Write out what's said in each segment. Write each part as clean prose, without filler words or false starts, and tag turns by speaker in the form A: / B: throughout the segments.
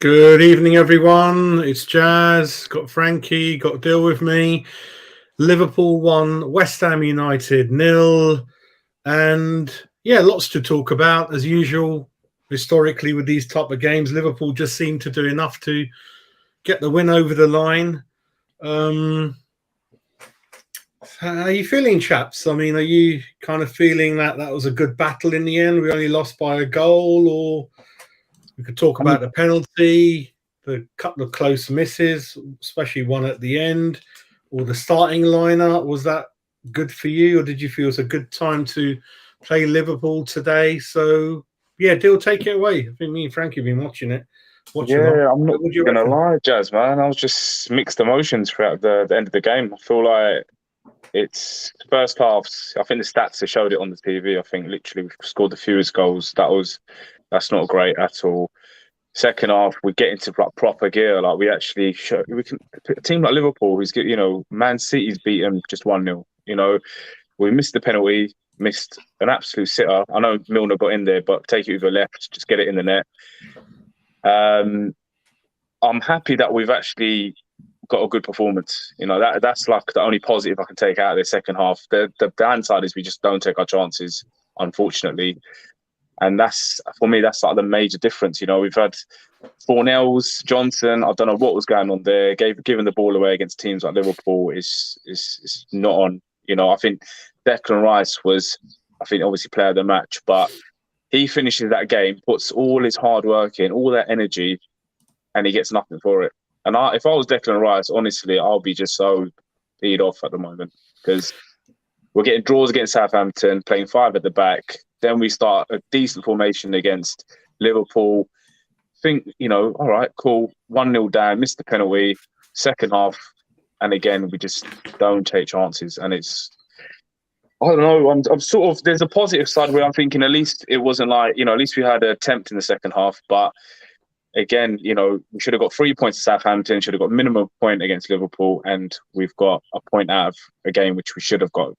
A: Good evening, everyone. It's Jazz. Got Frankie. Got Dill with me. Liverpool won. West Ham United nil. And yeah, lots to talk about as usual. Historically, with these type of games, Liverpool just seem to do enough to get the win over the line. Um, how are you feeling, chaps? I mean, are you kind of feeling that was a good battle in the end? We only lost by a goal, or we could talk
B: Um,
A: about the penalty, the couple of close misses, especially one at the end, or the starting lineup. Was that good for you, or did you feel it was a good time to play Liverpool today? So, yeah, Dill, take it away. I think me and Frankie have been watching it. Watch a lot.
B: yeah, I'm not
A: What do you
B: gonna
A: reckon?
B: lie, Jazz, man. I was just mixed emotions throughout the end of the game. I feel like it's first halves. I think the stats have showed it on the TV. I think literally we scored the fewest goals. That's not great at all. Second half, we get into like proper gear. Like we actually show we can a team like Liverpool, who's Man City's beaten just 1-0. We missed the penalty, missed an absolute sitter. I know Milner got in there, but take it with the left, just get it in the net. Um, I'm happy that we've actually got a good performance. That's like the only positive I can take out of the second half. The downside is we just don't take our chances, unfortunately. And that's for me, that's like the major difference. We've had Fornells, Johnson. I don't know what was going on there. Giving the ball away against teams like Liverpool is not on. I think Declan Rice was, I think, obviously player of the match, but he finishes that game, puts all his hard work in, all that energy, and he gets nothing for it. And if I was Declan Rice, honestly, I'll be just so peed off at the moment because we're getting draws against Southampton, playing five at the back. Then we start a decent formation against Liverpool. All right, cool. 1-0 down, missed the penalty, second half. And again, we just don't take chances. And I don't know. I'm sort of, there's a positive side where I'm thinking at least it wasn't like, at least we had an attempt in the second half. But again, we should have got 3 points to Southampton, should have got minimum point against Liverpool, and we've got a point out of a game which we should have got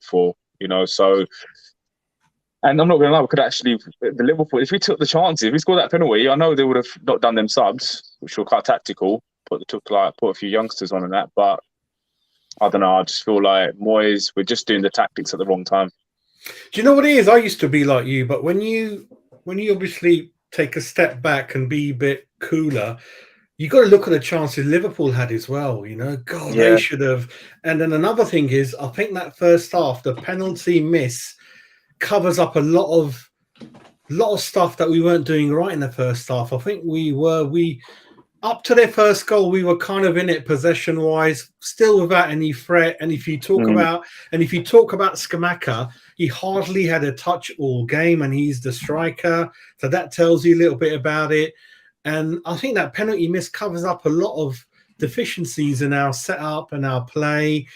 B: So, and I'm not going to lie, we could actually, the Liverpool, if we took the chances, if we scored that penalty, I know they would have not done them subs, which were quite tactical, put a few youngsters on and that, but I don't know, I just feel like Moyes, we're just doing the tactics at the wrong time.
A: Do you know what it is? I used to be like you, but when you obviously take a step back and be a bit cooler, you got to look at the chances Liverpool had as well. God, they
B: Yeah.
A: should have. And then another thing is, I think that first half, the penalty miss covers up a lot of stuff that we weren't doing right in the first half. I think we up to their first goal, we were kind of in it possession wise, still without any threat. And if you talk
B: Mm,
A: about Skamaka, he hardly had a touch all game, and he's the striker, so that tells you a little bit about it. And I think that penalty miss covers up a lot of deficiencies in our setup and our play.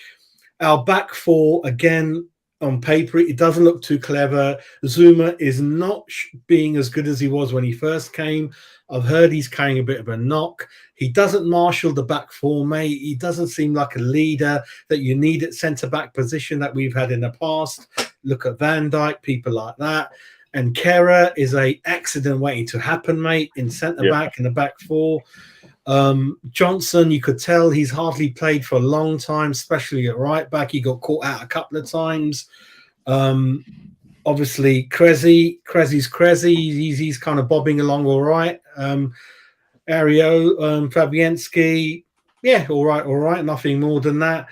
A: Our back four, again, on paper, it doesn't look too clever. Zuma is not being as good as he was when he first came. I've heard he's carrying a bit of a knock. He doesn't marshal the back four, mate. He doesn't seem like a leader that you need at centre-back position that we've had in the past. Look at Van Dijk, people like that. And Kera is a accident waiting to happen, mate, in centre-back in the back four. Johnson, you could tell he's hardly played for a long time, especially at right back. He got caught out a couple of times. Obviously, Kresi's Kresi. He's kind of bobbing along all right. Ario, Fabianski, yeah, all right. Nothing more than that.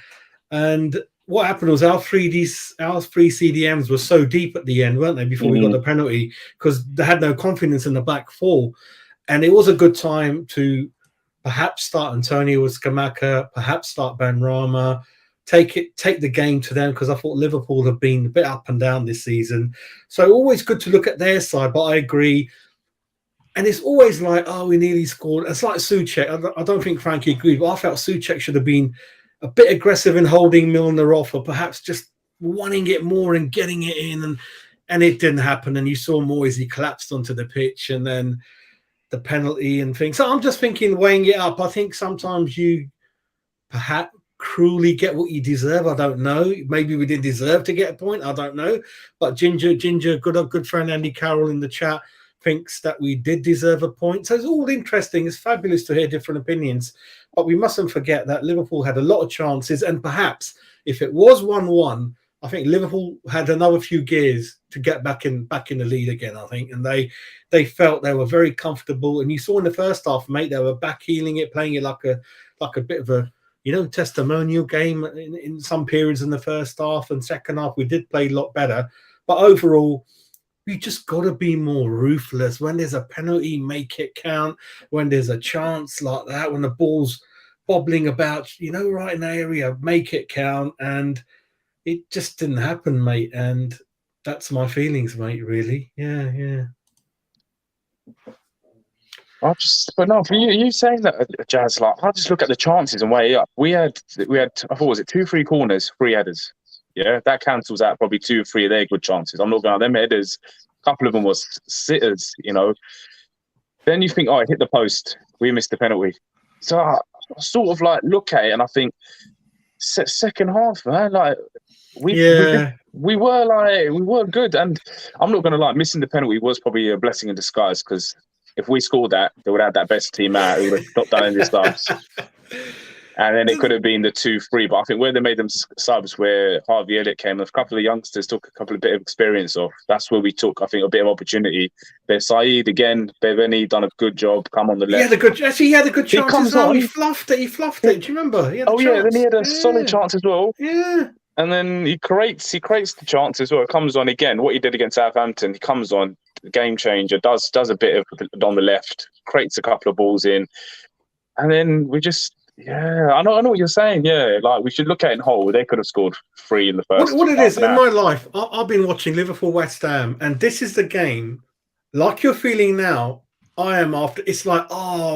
A: And what happened was our three CDMs were so deep at the end, weren't they? Before we got
B: mm,
A: the penalty, because they had no confidence in the back four, and it was a good time to perhaps start Antonio with Skamaka, perhaps start Benrahma, take the game to them, because I thought Liverpool have been a bit up and down this season. So always good to look at their side, but I agree. And it's always like, oh, we nearly scored. It's like Souček. I don't think Frankie agreed, but I felt Souček should have been a bit aggressive in holding Milner off, or perhaps just wanting it more and getting it in. And it didn't happen. And you saw Moyes, he collapsed onto the pitch, and then the penalty and things. So I'm just thinking, weighing it up, I think sometimes you perhaps cruelly get what you deserve. I don't know. Maybe we didn't deserve to get a point. I don't know. But Ginger, good friend Andy Carroll in the chat thinks that we did deserve a point. So it's all interesting. It's fabulous to hear different opinions. But we mustn't forget that Liverpool had a lot of chances. And perhaps if it was 1-1, I think Liverpool had another few gears to get back in the lead again, I think. And they felt they were very comfortable. And you saw in the first half, mate, they were back heeling it, playing it like a bit of a, testimonial game in some periods in the first half. And second half, we did play a lot better. But overall, we just got to be more ruthless. When there's a penalty, make it count. When there's a chance like that, when the ball's bobbling about, right in the area, make it count. And it just didn't happen, mate. And that's my feelings, mate, really. Yeah.
B: But no, for you saying that, Jazz, like, I just look at the chances and weigh up. We had, I thought, was it 2-3 corners, 3 headers? Yeah, that cancels out probably 2 or 3 of their good chances. I'm not going to them headers. A couple of them was sitters, Then you think, it hit the post. We missed the penalty. So I sort of like look at it and I think, second half, man, like we were good. And I'm not going to lie, missing the penalty was probably a blessing in disguise, because if we scored that, they would have that best team out. It would have stopped down in the subs. And then it could have been the 2-3. But I think where they made them subs, where Harvey Elliott came, a couple of youngsters took a couple of bit of experience off. That's where we took, I think, a bit of opportunity. There's Saeed again. Beveni done a good job. Come on the left.
A: He had a good chance as well.
B: On.
A: He fluffed it. Do you remember?
B: Then he had a solid chance as well.
A: Yeah.
B: And then he creates the chance as well. It comes on again. What he did against Southampton, he comes on, game changer, does a bit of on the left, creates a couple of balls in. And then we just... Yeah, I know what you're saying. Yeah, like we should look at it in whole. They could have scored 3 in the first.
A: What it is in my life, I've been watching Liverpool West Ham, and this is the game, like you're feeling now. I am after. It's like,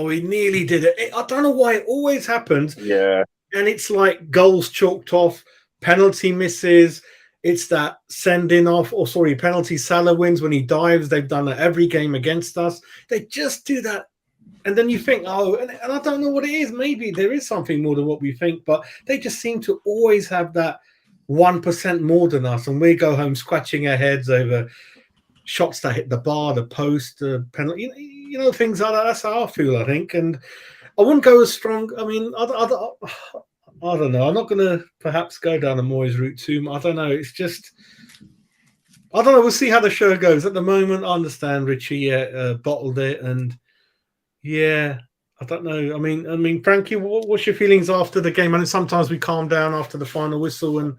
A: we nearly did it. I don't know why it always happens.
B: Yeah,
A: and it's like goals chalked off, penalty misses. It's that sending off, penalty. Salah wins when he dives. They've done that every game against us. They just do that. And then you think, and I don't know what it is. Maybe there is something more than what we think, but they just seem to always have that 1% more than us. And we go home scratching our heads over shots that hit the bar, the post, the penalty, things like that. That's how I feel, I think. And I wouldn't go as strong. I mean, I don't know. I'm not going to perhaps go down the Moyes route too much. I don't know. It's just... I don't know. We'll see how the show goes. At the moment, I understand Richie bottled it, and... Yeah, I don't know. I mean, Frankie, what's your feelings after the game? I know sometimes we calm down after the final whistle and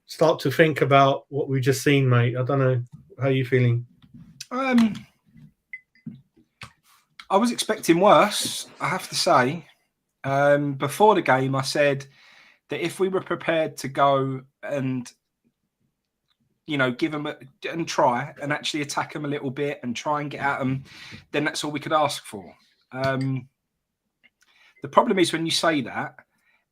A: start to think about what we've just seen, mate. I don't know. How are you feeling?
C: I was expecting worse, I have to say. Before the game, I said that if we were prepared to go and, give them and try and actually attack them a little bit and try and get at them, then that's all we could ask for. The problem is when you say that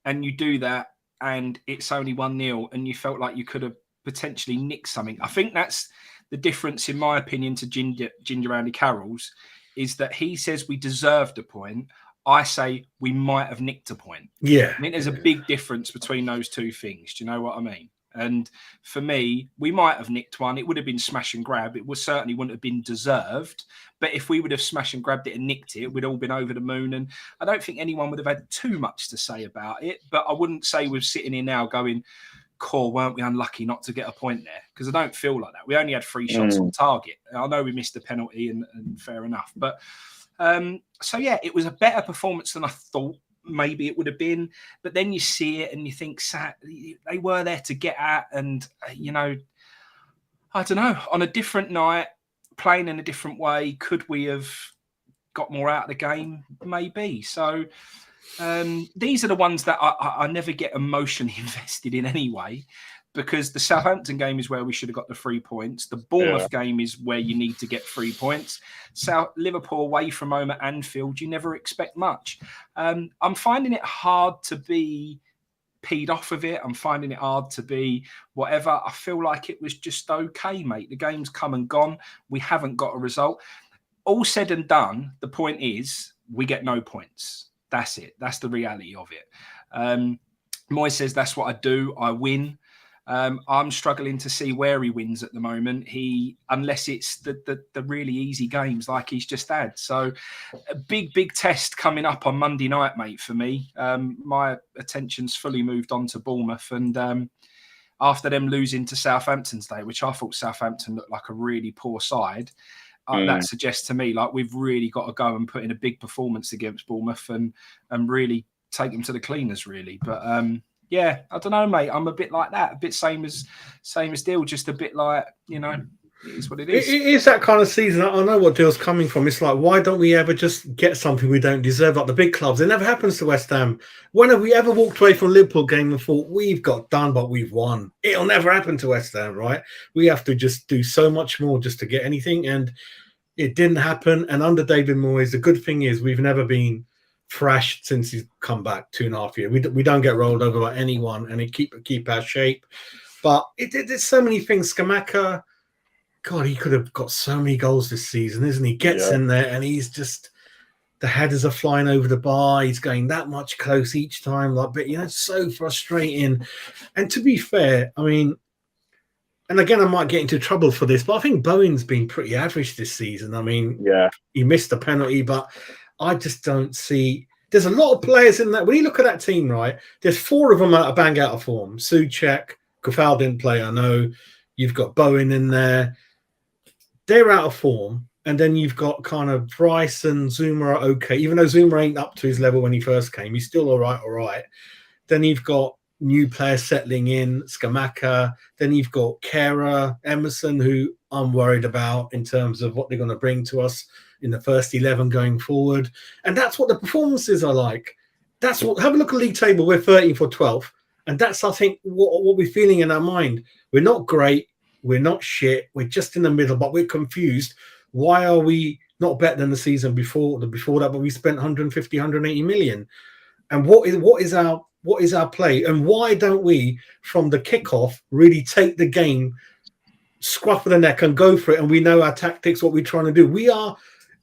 C: and you do that and it's only 1-0 and you felt like you could have potentially nicked something. I think that's the difference, in my opinion, to Ginger Andy Carroll's, is that he says we deserved a point. I say we might have nicked a point.
A: Yeah.
C: I think there's a big difference between those two things. Do you know what I mean? And for me, we might have nicked one. It would have been smash and grab. It certainly wouldn't have been deserved. But if we would have smash and grabbed it and nicked it, we'd all been over the moon. And I don't think anyone would have had too much to say about it. But I wouldn't say we're sitting here now going, "Core, weren't we unlucky not to get a point there?" Because I don't feel like that. We only had 3 shots on target. I know we missed a penalty and fair enough. But so, yeah, it was a better performance than I thought maybe it would have been. But then you see it and you think, they were there to get at. And, I don't know, on a different night, playing in a different way, could we have got more out of the game? Maybe. So these are the ones that I never get emotionally invested in anyway, because the Southampton game is where we should have got the 3 points. The Bournemouth game is where you need to get 3 points. Liverpool away from home at Anfield, you never expect much. I'm finding it hard to be peed off of it. I'm finding it hard to be whatever. I feel like it was just okay, mate. The game's come and gone. We haven't got a result. All said and done, the point is we get no points. That's it. That's the reality of it. Moyes says that's what I do. I win. I'm struggling to see where he wins at the moment. Unless it's the really easy games like he's just had. So a big test coming up on Monday night, mate, for me. My attention's fully moved on to Bournemouth, and after them losing to Southampton today, which I thought Southampton looked like a really poor side, that suggests to me like we've really got to go and put in a big performance against Bournemouth and really take them to the cleaners, really. But yeah, I don't know, mate. I'm a bit like that, a bit same as Dill, just a bit like, you know, it is what it is.
A: It is that kind of season. I know what Dill's coming from. It's like, why don't we ever just get something we don't deserve, like the big clubs? It never happens to West Ham. When have we ever walked away from a Liverpool game and thought, we've got done, but we've won? It'll never happen to West Ham, right? We have to just do so much more just to get anything, and it didn't happen. And under David Moyes, the good thing is we've never been thrashed since he's come back 2.5 years. We don't get rolled over by anyone, and it keep our shape. But there's so many things. Scamacca, God, he could have got so many goals this season, isn't he? Gets in there, and he's just, the headers are flying over the bar. He's going that much close each time, like, but you know, it's so frustrating. And to be fair, I mean, and again, I might get into trouble for this, but I think Bowen's been pretty average this season. I mean, he missed a penalty, but I just don't see. There's a lot of players in that. When you look at that team, right, there's 4 of them out of form. Souček, Kufal didn't play, I know. You've got Bowen in there. They're out of form. And then you've got kind of Bryce and Zuma are okay. Even though Zuma ain't up to his level when he first came, he's still all right. Then you've got new players settling in, Scamacca. Then you've got Kera, Emerson, who I'm worried about in terms of what they're going to bring to us in the first 11 going forward. And that's what the performances are like. That's what, have a look at the league table. We're 13th or 12th. And that's, I think, what we're feeling in our mind. We're not great. We're not shit. We're just in the middle, but we're confused. Why are we not better than the season before that? But we spent 150, 180 million. And what is our play? And why don't we, from the kickoff, really take the game, scruff of the neck and go for it? And we know our tactics, what we're trying to do.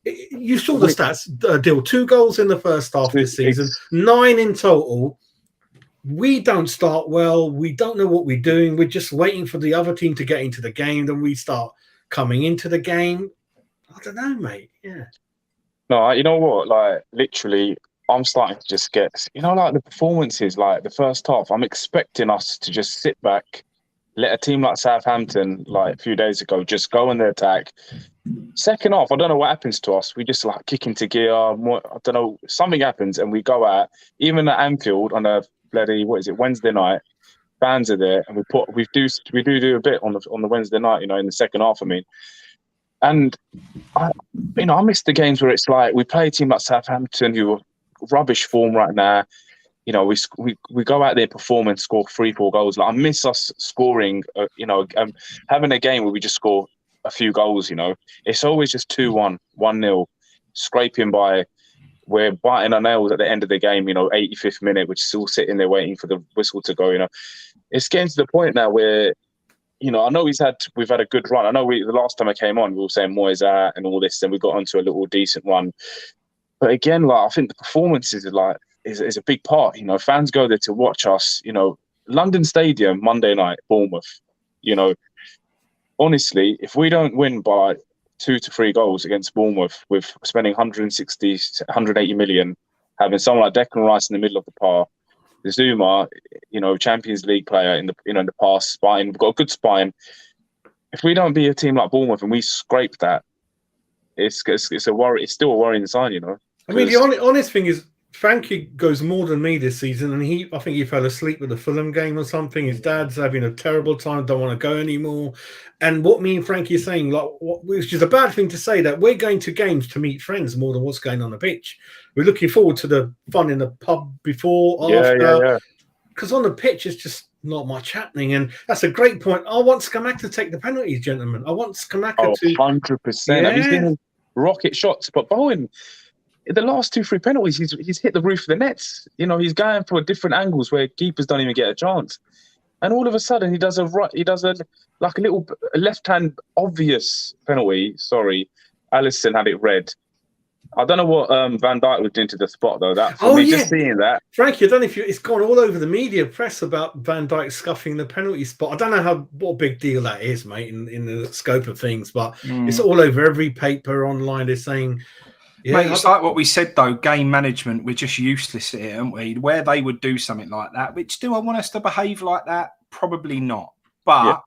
A: You saw the stats, Dill. 2 goals in the first half this season, 9 in total. We don't start well. We don't know what we're doing. We're just waiting for the other team to get into the game. Then we start coming into the game. I don't know, mate. Yeah.
B: No, you know what? Like, literally, I'm starting to just get, you know, like the performances, like the first half, I'm expecting us to just sit back, let a team like Southampton, like a few days ago, just go on the attack. Second half, I don't know what happens to us. We just like kick into gear. I don't know, something happens and we go out. Even at Anfield on a bloody, Wednesday night, fans are there, and we do a bit on the Wednesday night, you know, in the second half. I mean, and I miss the games where it's like we play a team like Southampton who are rubbish form right now. You know, we go out there, perform and score 3-4 goals. Like, I miss us scoring. Having a game where we just score a few goals. You know, it's always just 2-1, 1-0, scraping by. We're biting our nails at the end of the game. You know, 85th minute, which is still sitting there waiting for the whistle to go. You know, it's getting to the point now where, you know, I know we've had a good run. I know the last time I came on, we were saying Moyes out and all this, and we got onto a little decent run. But again, like, I think the performances is a big part. You know, fans go there to watch us. You know, London Stadium, Monday night, Bournemouth. You know, honestly, if we don't win by 2 to 3 goals against Bournemouth, with spending 160, 180 million, having someone like Declan Rice in the middle of the park, Zuma, you know, Champions League player in the past, spine. We've got a good spine. If we don't beat a team like Bournemouth and we scrape that, it's a worry. It's still a worrying sign, you know.
A: I mean, the honest thing is, Frankie goes more than me this season, and I think he fell asleep with the Fulham game or something. His dad's having a terrible time, don't want to go anymore. And what me and Frankie are saying, which is a bad thing to say, that we're going to games to meet friends more than what's going on the pitch. We're looking forward to the fun in the pub before, after. Because on the pitch, it's just not much happening. And that's a great point. I want Scamacca to take the penalties, gentlemen. I want Scamacca to...
B: 100%. Have you seen rocket shots? But Bowen... the last 2-3 penalties, he's hit the roof of the nets. You know, he's going for different angles where keepers don't even get a chance. And all of a sudden, he does a little left-hand obvious penalty. Sorry, Alisson had it red. I don't know what Van Dijk was doing to the spot though. That for
A: Oh
B: me,
A: yeah,
B: just seeing that.
A: Frankie, I don't know if it's gone all over the media press about Van Dijk scuffing the penalty spot. I don't know what a big deal that is, mate, in the scope of things, but it's all over every paper online. They're saying, yeah,
C: mate, it's like what we said though. Game management, we're just useless at it, aren't we? Where they would do something like that, which do I want us to behave like that? Probably not. But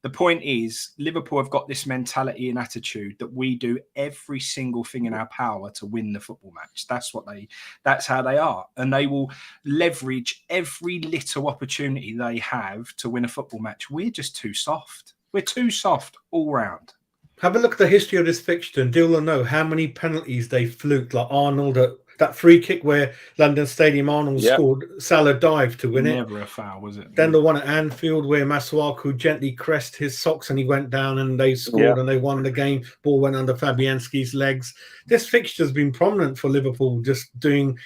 C: the point is, Liverpool have got this mentality and attitude that we do every single thing in our power to win the football match. That's how they are. And they will leverage every little opportunity they have to win a football match. We're just too soft. We're too soft all round.
A: Have a look at the history of this fixture and Dill will know how many penalties they fluked, like Arnold at that free kick where London Stadium Arnold scored, Salah dived to win it.
C: Never a foul, was it?
A: Then the one at Anfield where Masuaku gently caressed his socks and he went down and they scored and they won the game. Ball went under Fabianski's legs. This fixture's been prominent for Liverpool, just doing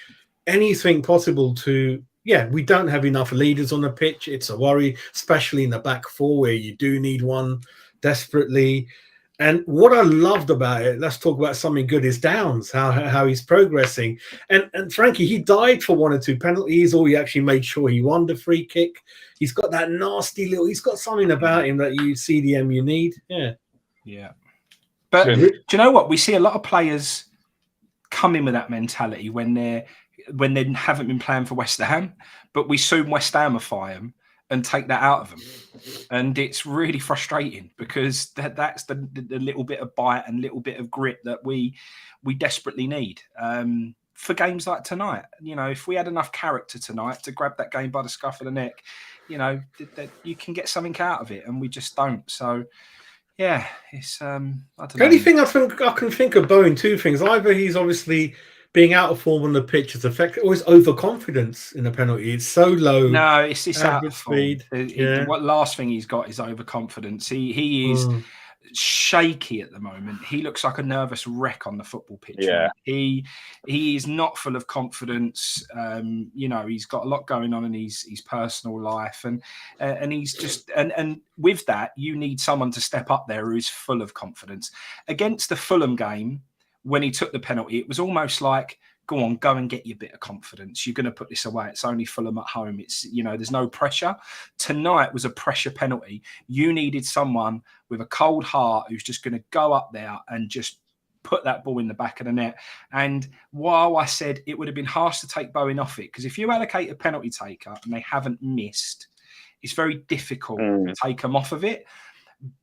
A: anything possible to... Yeah, we don't have enough leaders on the pitch. It's a worry, especially in the back four where you do need one desperately. And what I loved about it, let's talk about something good, is Downs, how he's progressing. And Frankie, he died for 1 or 2 penalties, or he actually made sure he won the free kick. He's got that nasty he's got something about him that you CDM you need.
C: Yeah. But do you know what? We see a lot of players come in with that mentality when they haven't been playing for West Ham, but we soon West Hamify them and take that out of them. And it's really frustrating because that's the little bit of bite and little bit of grit that we desperately need for games like tonight. You know, if we had enough character tonight to grab that game by the scruff of the neck, you know, that you can get something out of it, and we just don't. So, yeah, it's I don't know.
A: The only thing I can think of Bowen, 2 things. Either he's obviously being out of form on the pitch is affected, or his overconfidence in the penalty. It's so low.
C: No, it's out of
A: speed.
C: What last thing he's got is overconfidence. He is shaky at the moment. He looks like a nervous wreck on the football pitch.
B: Yeah.
C: He is not full of confidence. You know, he's got a lot going on in his personal life, and he's just and with that, you need someone to step up there who is full of confidence. Against the Fulham game, when he took the penalty, it was almost like, go on, go and get your bit of confidence. You're going to put this away. It's only Fulham at home. It's, you know, there's no pressure. Tonight was a pressure penalty. You needed someone with a cold heart who's just going to go up there and just put that ball in the back of the net. And while I said it would have been harsh to take Bowen off it, because if you allocate a penalty taker and they haven't missed, it's very difficult to take them off of it.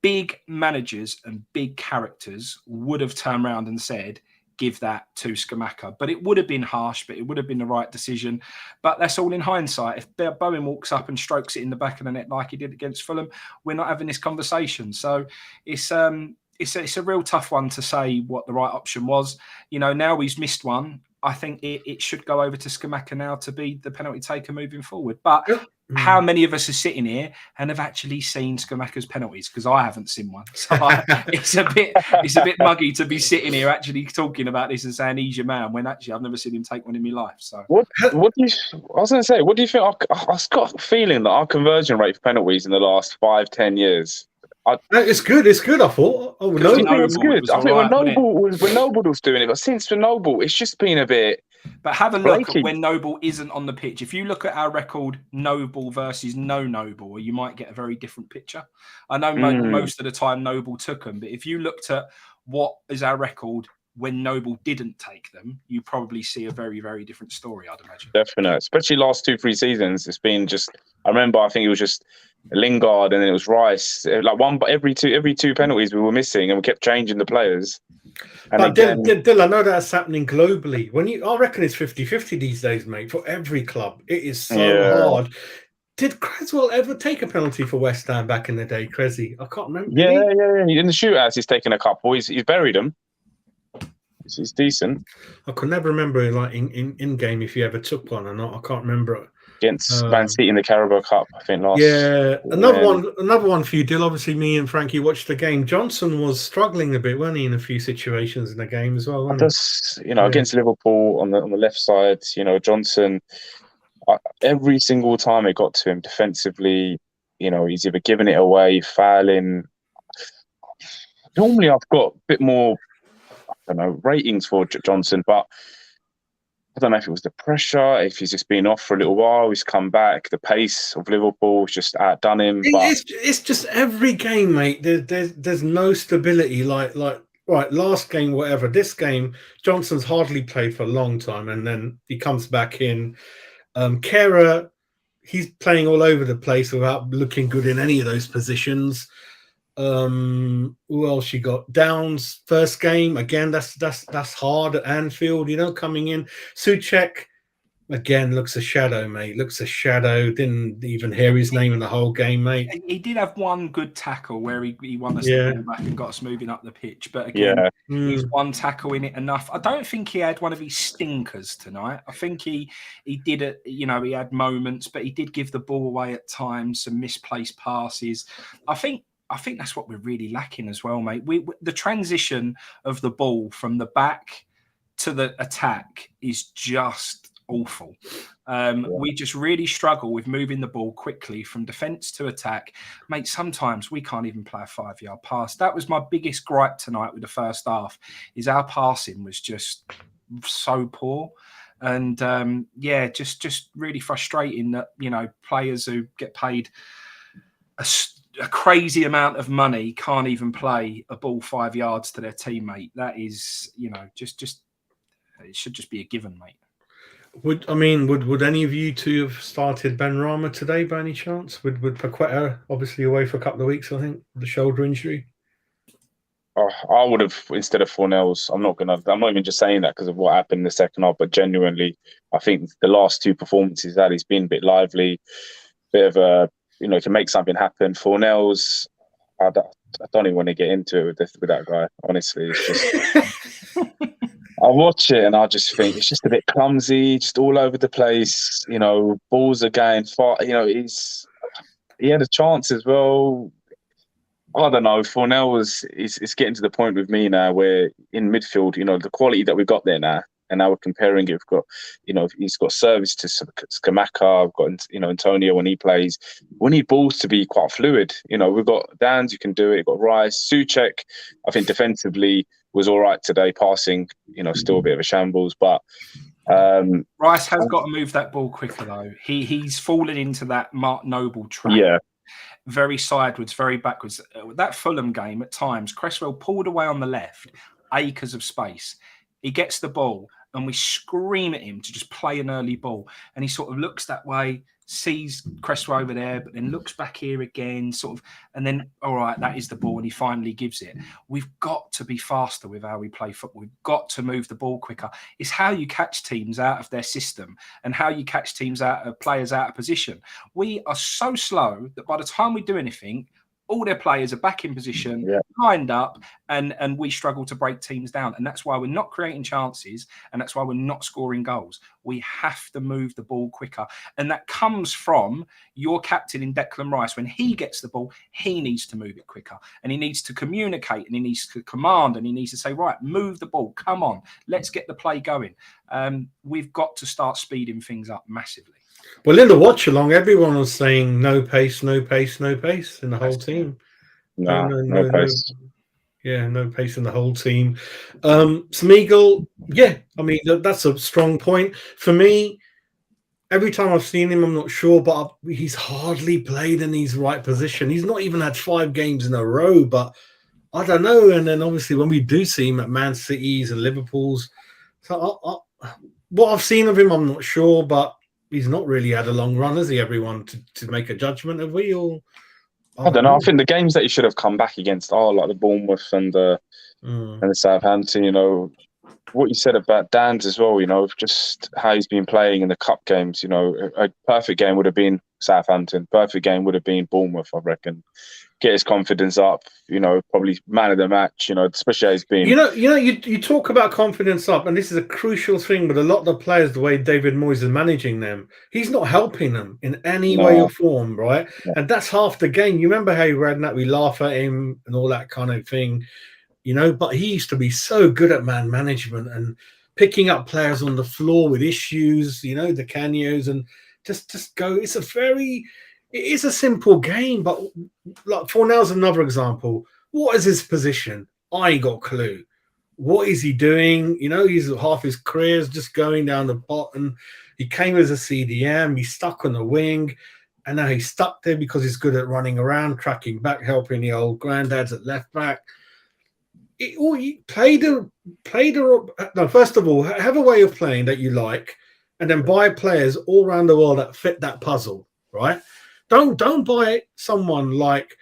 C: Big managers and big characters would have turned around and said, give that to Scamacca. But it would have been harsh, but it would have been the right decision. But that's all in hindsight. If Bowen walks up and strokes it in the back of the net like he did against Fulham, we're not having this conversation. So it's a real tough one to say what the right option was. You know, now he's missed one. I think it should go over to Scamacca now to be the penalty taker moving forward. But how many of us are sitting here and have actually seen Scamacca's penalties? Because I haven't seen one. So it's a bit muggy to be sitting here actually talking about this and saying he's your man when actually I've never seen him take one in my life. So
B: what do you? I was going to say, what do you think? I've got a feeling that our conversion rate for penalties in the last 5-10 years.
A: It's good. It's good. I thought. Oh, no,
B: it's good. I think when Noble was doing it, but since for Noble, it's just been a bit.
C: But have a look at when Noble isn't on the pitch. If you look at our record, Noble versus no Noble, you might get a very different picture. I know most of the time Noble took them, but if you looked at what is our record when Noble didn't take them, you probably see a very, very different story, I'd imagine.
B: Definitely, especially last 2-3 seasons. It's been just. I remember. I think it was just Lingard, and then it was Rice. Like every two penalties we were missing, and we kept changing the players. And
A: but Dill, I know that's happening globally. I reckon it's 50-50 these days, mate. For every club, it is so hard. Did Creswell ever take a penalty for West Ham back in the day, Cressy? I can't remember.
B: Yeah. In the shootouts, he's taken a couple. He's buried them. He's decent.
A: I could never remember, like in game, if you ever took one or not. I can't remember.
B: Against Man City in the Carabao Cup, I think last.
A: Yeah, another one for you, Dill. Obviously, me and Frankie watched the game. Johnson was struggling a bit, wasn't he, in a few situations in the game as well?
B: Against Liverpool on the left side, Johnson. Every single time it got to him defensively, he's either giving it away, fouling. Normally, I've got a bit more. don't know, ratings for Johnson, but I don't know if it was the pressure, if he's just been off for a little while, he's come back. The pace of Liverpool has just outdone him. But
A: It's just every game, mate. There's no stability. Like right, last game, whatever. This game, Johnson's hardly played for a long time, and then he comes back in. Kehrer, he's playing all over the place without looking good in any of those positions. Who else you got? Downs first game again. That's hard at Anfield, coming in. Souček again looks a shadow, mate. Looks a shadow. Didn't even hear his name in the whole game, mate.
C: He did have one good tackle where he won us the ball back and got us moving up the pitch. But again, he's one tackle in it enough. I don't think he had one of his stinkers tonight. I think he did it. He had moments, but he did give the ball away at times, some misplaced passes. I think that's what we're really lacking as well, mate. The transition of the ball from the back to the attack is just awful. We just really struggle with moving the ball quickly from defence to attack. Mate, sometimes we can't even play a 5-yard pass. That was my biggest gripe tonight with the first half, is our passing was just so poor. And just really frustrating that, players who get paid a crazy amount of money can't even play a ball 5 yards to their teammate. That is, just it should just be a given, mate.
A: Would any of you two have started Benrahma today by any chance? Would Paqueta obviously away for a couple of weeks, I think, with the shoulder injury?
B: I would have instead of Fornells. I'm not even just saying that because of what happened in the second half, but genuinely, I think the last two performances that he's been a bit lively, bit of a to make something happen. Fornells, I don't even want to get into it with that guy. Honestly, it's just I watch it and I just think it's just a bit clumsy, just all over the place. Balls are going far. He had a chance as well. I don't know. Fornells is getting to the point with me now where in midfield, the quality that we've got there now. And now we're comparing it. We've got, he's got service to Scamacca. We've got, Antonio when he plays. We need balls to be quite fluid. We've got Downs, you can do it. We've got Rice. Souček, I think defensively was all right today. Passing, still a bit of a shambles. But
C: Rice has got to move that ball quicker, though. He's fallen into that Mark Noble trap.
B: Yeah.
C: Very sideways, very backwards. That Fulham game, at times, Cresswell pulled away on the left, acres of space. He gets the ball and we scream at him to just play an early ball. And he sort of looks that way, sees Cresswell over there, but then looks back here again, and then, all right, that is the ball. And he finally gives it. We've got to be faster with how we play football. We've got to move the ball quicker. It's how you catch teams out of their system and how you catch players out of position. We are so slow that by the time we do anything, all their players are back in position, lined up, and we struggle to break teams down. And that's why we're not creating chances, and that's why we're not scoring goals. We have to move the ball quicker. And that comes from your captain in Declan Rice. When he gets the ball, he needs to move it quicker. And he needs to communicate, and he needs to command, and he needs to say, right, move the ball. Come on, let's get the play going. We've got to start speeding things up massively.
A: Well, in the watch along, everyone was saying no pace, no pace, no pace in the whole team.
B: No pace.
A: No pace in the whole team. Smeagol, that's a strong point. For me, every time I've seen him, I'm not sure, but he's hardly played in his right position. He's not even had 5 games in a row, but I don't know. And then obviously when we do see him at Man City's and Liverpool's, so what I've seen of him, I'm not sure, but he's not really had a long run, has he, everyone, to make a judgment? Have we? Or
B: I don't know. I think the games that he should have come back against are like the Bournemouth and the Southampton. What you said about Dan's as well. Just how he's been playing in the cup games. A perfect game would have been Southampton. Perfect game would have been Bournemouth, I reckon. Get his confidence up. Probably man of the match. Especially how he's been.
A: You talk about confidence up, and this is a crucial thing. But a lot of the players, the way David Moyes is managing them, he's not helping them in any way or form, right? Yeah. And that's half the game. You remember how he ran that? We laugh at him and all that kind of thing, But he used to be so good at man management and picking up players on the floor with issues, the Canyos, and just go. It is a simple game, but like Fornell's another example. What is his position? I ain't got a clue. what is he doing? You know, he's half his career is just going down the bottom. He came as a CDM. He's stuck on the wing. And now he's stuck there because he's good at running around, tracking back, helping the old granddads at left back. First of all, have a way of playing that you like, and then buy players all around the world that fit that puzzle, right? Don't buy someone like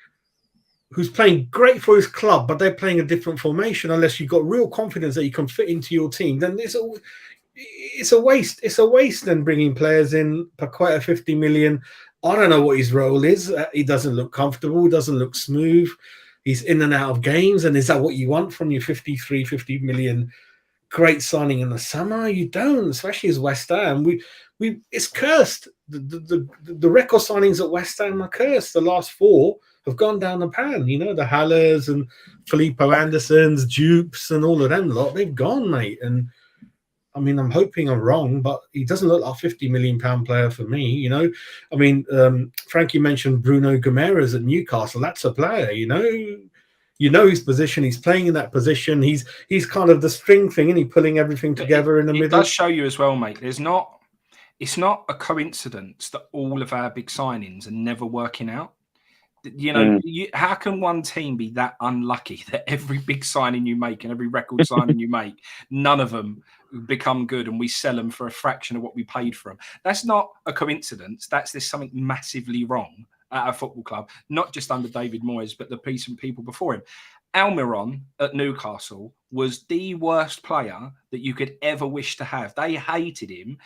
A: who's playing great for his club, but they're playing a different formation unless you've got real confidence that you can fit into your team. Then it's a waste. It's a waste then bringing players in for quite a 50 million. I don't know what his role is. He doesn't look comfortable. He doesn't look smooth. He's in and out of games. And is that what you want from your 50 million great signing in the summer? You don't, especially as West Ham. It's cursed. The record signings at West Ham are cursed. The last 4 have gone down the pan. You know, the Hallers and Filippo Andersons, Dupes, and all of them lot. They've gone, mate. And I mean, I'm hoping I'm wrong, but he doesn't look like a £50 million player for me, you know. I mean, Frankie mentioned Bruno Guimaraes at Newcastle. That's a player, you know his position. He's playing in that position. He's kind of the string thing, and he's pulling everything together in the middle.
C: It does show you as well, mate. It's not a coincidence that all of our big signings are never working out. You know, how can one team be that unlucky that every big signing you make and every record signing you make, none of them become good, and we sell them for a fraction of what we paid for them? That's not a coincidence. There's something massively wrong at our football club, not just under David Moyes, but the people before him. Almiron at Newcastle was the worst player that you could ever wish to have. They hated him.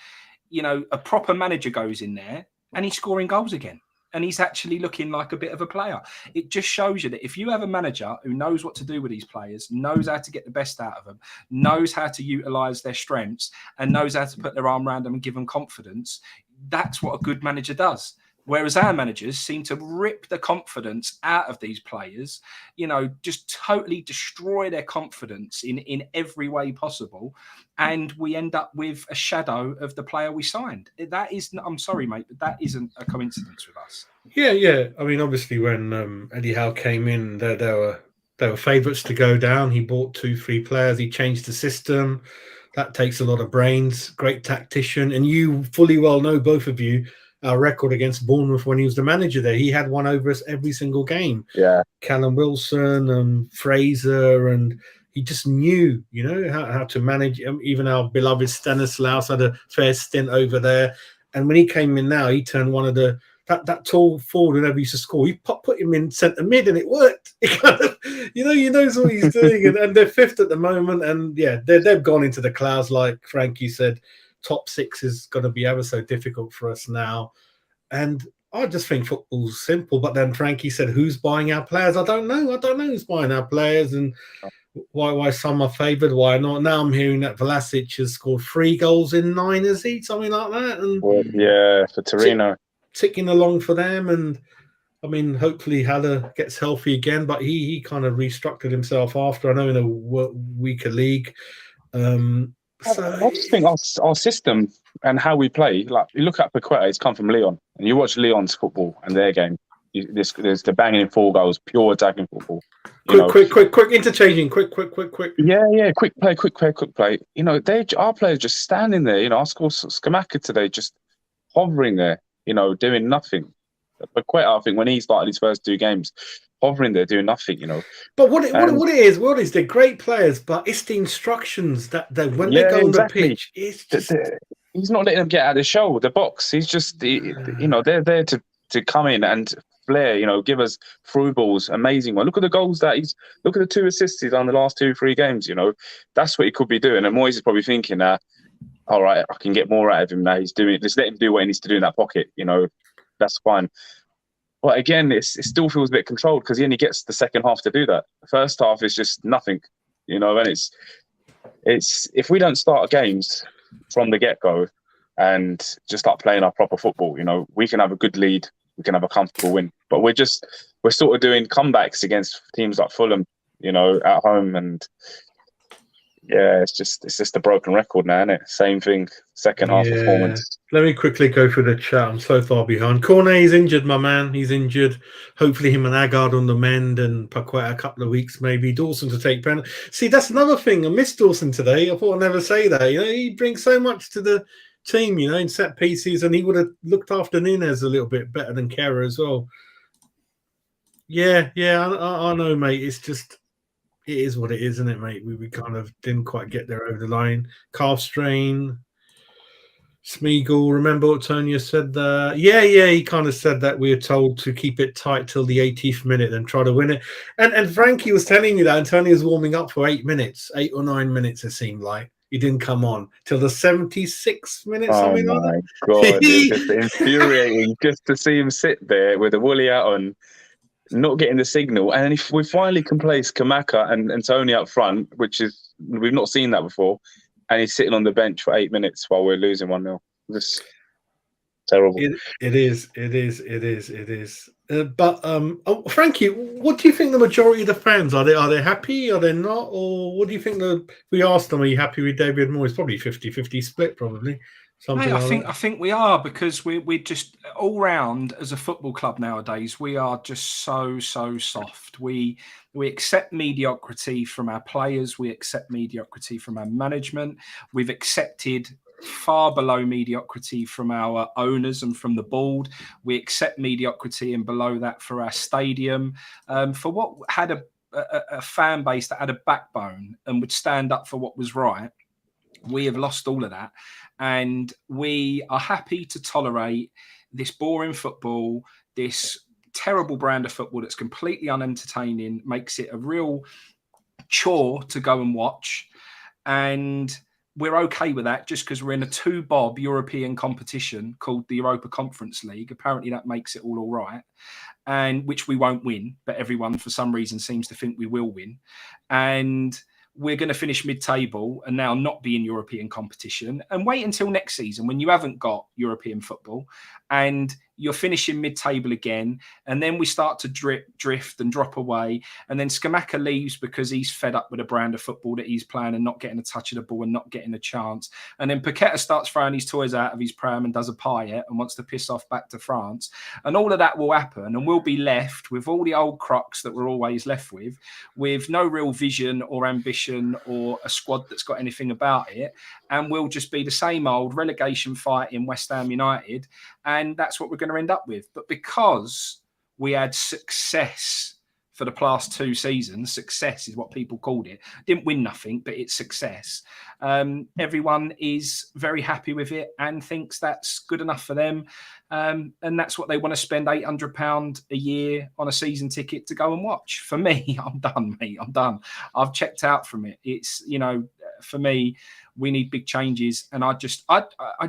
C: You know, a proper manager goes in there and he's scoring goals again. And he's actually looking like a bit of a player. It just shows you that if you have a manager who knows what to do with these players, knows how to get the best out of them, knows how to utilise their strengths, and knows how to put their arm around them and give them confidence, that's what a good manager does. Whereas our managers seem to rip the confidence out of these players, you know, just totally destroy their confidence in every way possible. And we end up with a shadow of the player we signed. That is, I'm sorry, mate, but that isn't a coincidence with us.
A: Yeah. I mean, obviously, when Eddie Howe came in, they were favourites to go down. He bought 2-3 players. He changed the system. That takes a lot of brains. Great tactician. And you fully well know, both of you, our record against Bournemouth when he was the manager there. He had one over us every single game.
B: Yeah.
A: Callum Wilson and Fraser, and he just knew, you know, how to manage. Even our beloved Stanislaus had a fair stint over there. And when he came in now, he turned one of that tall forward who never used to score. He put him in centre mid, and it worked. He kind of, you know, he knows what he's doing. and they're 5th at the moment. And yeah, they've gone into the clouds, like Frankie said. Top 6 is going to be ever so difficult for us now. And I just think football's simple. But then Frankie said, who's buying our players? I don't know who's buying our players and why some are favoured, why not. Now I'm hearing that Vlasic has scored 3 goals in 9, is he? Something like that. And
B: yeah, for Torino.
A: Ticking along for them. And I mean, hopefully Haller gets healthy again. But he kind of restructured himself after, I know, in a weaker league.
B: I just think our system and how we play, like you look at Paqueta, he's come from Lyon, and you watch Lyon's football and their game. There's the banging in 4 goals, pure attacking football. Quick, interchanging, quick. Yeah, quick play. You know, our players just standing there. You know, I scored Scamacca today, just hovering there. You know, doing nothing. Paqueta, I think when he started his first 2 games, hovering there doing nothing, you know.
A: But what it is, they're great players, but it's the instructions that when they go on the pitch, it's just...
B: he's not letting them get out of the show, the box. He's just, you know, they're there to come in and flair, you know, give us through balls, amazing one. Look at the goals look at the 2 assists he's done the last 2-3 games, you know. That's what he could be doing. And Moyes is probably thinking, all right, I can get more out of him now. He's doing it. Just let him do what he needs to do in that pocket, you know. That's fine. But again, it still feels a bit controlled because he only gets the second half to do that. The first half is just nothing, you know. And it's if we don't start games from the get-go and just start playing our proper football, you know, we can have a good lead, we can have a comfortable win. But we're sort of doing comebacks against teams like Fulham, you know, at home, and Yeah, it's just a broken record now, isn't it? Same thing, second half performance.
A: Let me quickly go through the chat. I'm so far behind. Cornet's injured, my man. He's injured. Hopefully him and Agard on the mend and Paqueta a couple of weeks maybe. Dawson to take penalty. See, that's another thing. I missed Dawson today. I thought I'd never say that. He brings so much to the team, in set pieces, and he would have looked after Nunez a little bit better than Kera as well. Yeah, I know, mate. It's just... It is what it is, isn't it, mate? We kind of didn't quite get there over the line. Calf strain. Smeagol, remember what Tonya said there? Yeah, he kind of said that we were told to keep it tight till the 80th minute and try to win it. And Frankie was telling me that, and Tony was warming up for 8 minutes, 8 or 9 minutes, it seemed like. He didn't come on till the 76th minute, something like that.
B: Oh, my God. It's just infuriating just to see him sit there with a woolly hat on, not getting the signal. And if we finally can place Kamaka and Tony up front, which is, we've not seen that before, and he's sitting on the bench for 8 minutes while we're losing 1-0. Just terrible.
A: It is. Frankie, what do you think the majority of the fans are? They happy? Are they not? Or what do you think? We asked them, are you happy with David Moyes? Probably 50-50 split, probably.
C: Mate, I think we are, because we're just all round as a football club nowadays. We are just so soft. We accept mediocrity from our players. We accept mediocrity from our management. We've accepted far below mediocrity from our owners and from the board. We accept mediocrity and below that for our stadium. For what had a fan base that had a backbone and would stand up for what was right, we have lost all of that. And we are happy to tolerate this boring football, this terrible brand of football that's completely unentertaining, makes it a real chore to go and watch. And we're okay with that just because we're in a 2-bob European competition called the Europa Conference League. Apparently that makes it all right, and which we won't win, but everyone for some reason seems to think we will win. And we're going to finish mid-table and now not be in European competition, and wait until next season when you haven't got European football and you're finishing mid-table again, and then we start to drift and drop away, and then Scamacca leaves because he's fed up with a brand of football that he's playing and not getting a touch of the ball and not getting a chance. And then Paqueta starts throwing his toys out of his pram and does a payet and wants to piss off back to France. And all of that will happen, and we'll be left with all the old crocs that we're always left with no real vision or ambition or a squad that's got anything about it. And we'll just be the same old relegation fight in West Ham United. And that's what we're going to end up with. But because we had success for the past 2 seasons, success is what people called it. Didn't win nothing, but it's success. Everyone is very happy with it and thinks that's good enough for them. And that's what they want to spend £800 a year on a season ticket to go and watch. For me, I'm done, mate. I'm done. I've checked out from it. It's, for me, we need big changes. And I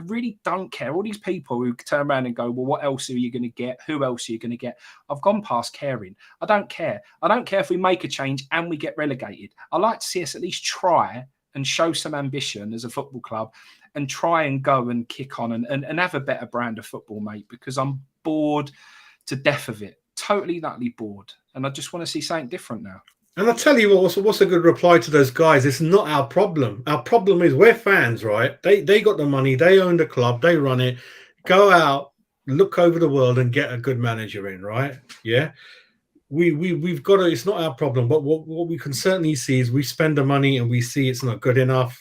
C: really don't care. All these people who turn around and go, well, what else are you going to get? Who else are you going to get? I've gone past caring. I don't care. I don't care if we make a change and we get relegated. I like to see us at least try and show some ambition as a football club and try and go and kick on and have a better brand of football, mate, because I'm bored to death of it. Totally, utterly bored. And I just want to see something different now.
A: And I'll tell you what's a good reply to those guys. It's not our problem. Our problem is we're fans, right? They got the money. They own the club. They run it. Go out, look over the world and get a good manager in, right? Yeah. We've got to, it's not our problem. But what we can certainly see is we spend the money and we see it's not good enough.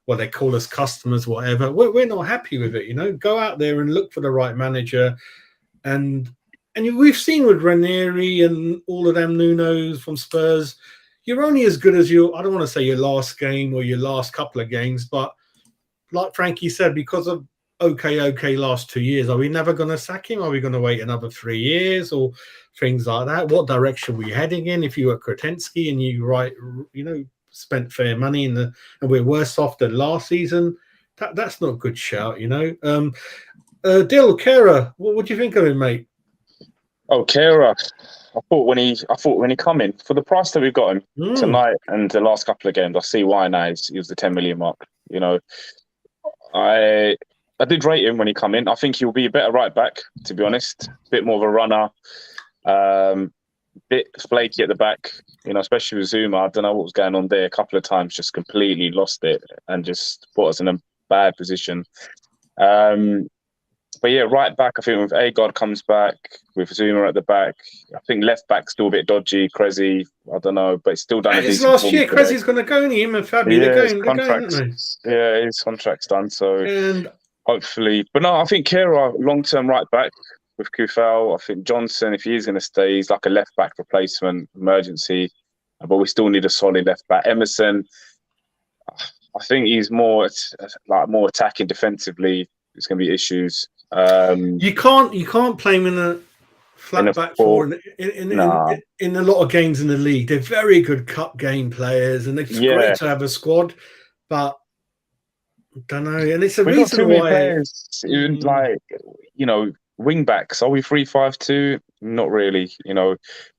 A: Well, they call us customers, whatever. We're not happy with it, Go out there and look for the right manager. And we've seen with Ranieri and all of them Nuno's from Spurs, you're only as good as I don't want to say your last game or your last couple of games, but like Frankie said, because of okay last 2 years, are we never going to sack him? Are we going to wait another 3 years or things like that? What direction were you heading in if you were Kretensky and you spent fair money and we're worse off than last season? That's not a good shout, Dil Kera, what do you think of him, mate?
B: Oh, Kera, I thought when he come in for the price that we've got him tonight and the last couple of games, I see why now he was the 10 million mark. I did rate him when he come in. I think he'll be a better right back, to be honest. A bit more of a runner. bit flaky at the back, especially with Zuma. I don't know what was going on there. A couple of times just completely lost it and just put us in a bad position. But yeah, right back, I think with Agard comes back, with Zuma at the back. I think left back still a bit dodgy. Krezi, I don't know, but it's still done a
A: It's
B: decent
A: last year.
B: today.
A: Krezi's going to go, him and Fabi.
B: Yeah,
A: They're going, aren't they?
B: Yeah, his contract's done. So
A: And
B: hopefully, but no, I think Kira long-term right back with Kufal. I think Johnson, if he is going to stay, he's like a left back replacement, emergency. But we still need a solid left back. Emerson, I think he's more attacking defensively. There's going to be issues.
A: you can't play him in a flat back four in a lot of games in the league. They're very good cup game players, and it's great to have a squad, but I don't know. And it's a
B: We've
A: reason
B: got too many
A: why
B: players wing backs. Are we 3-5-2? Not really. We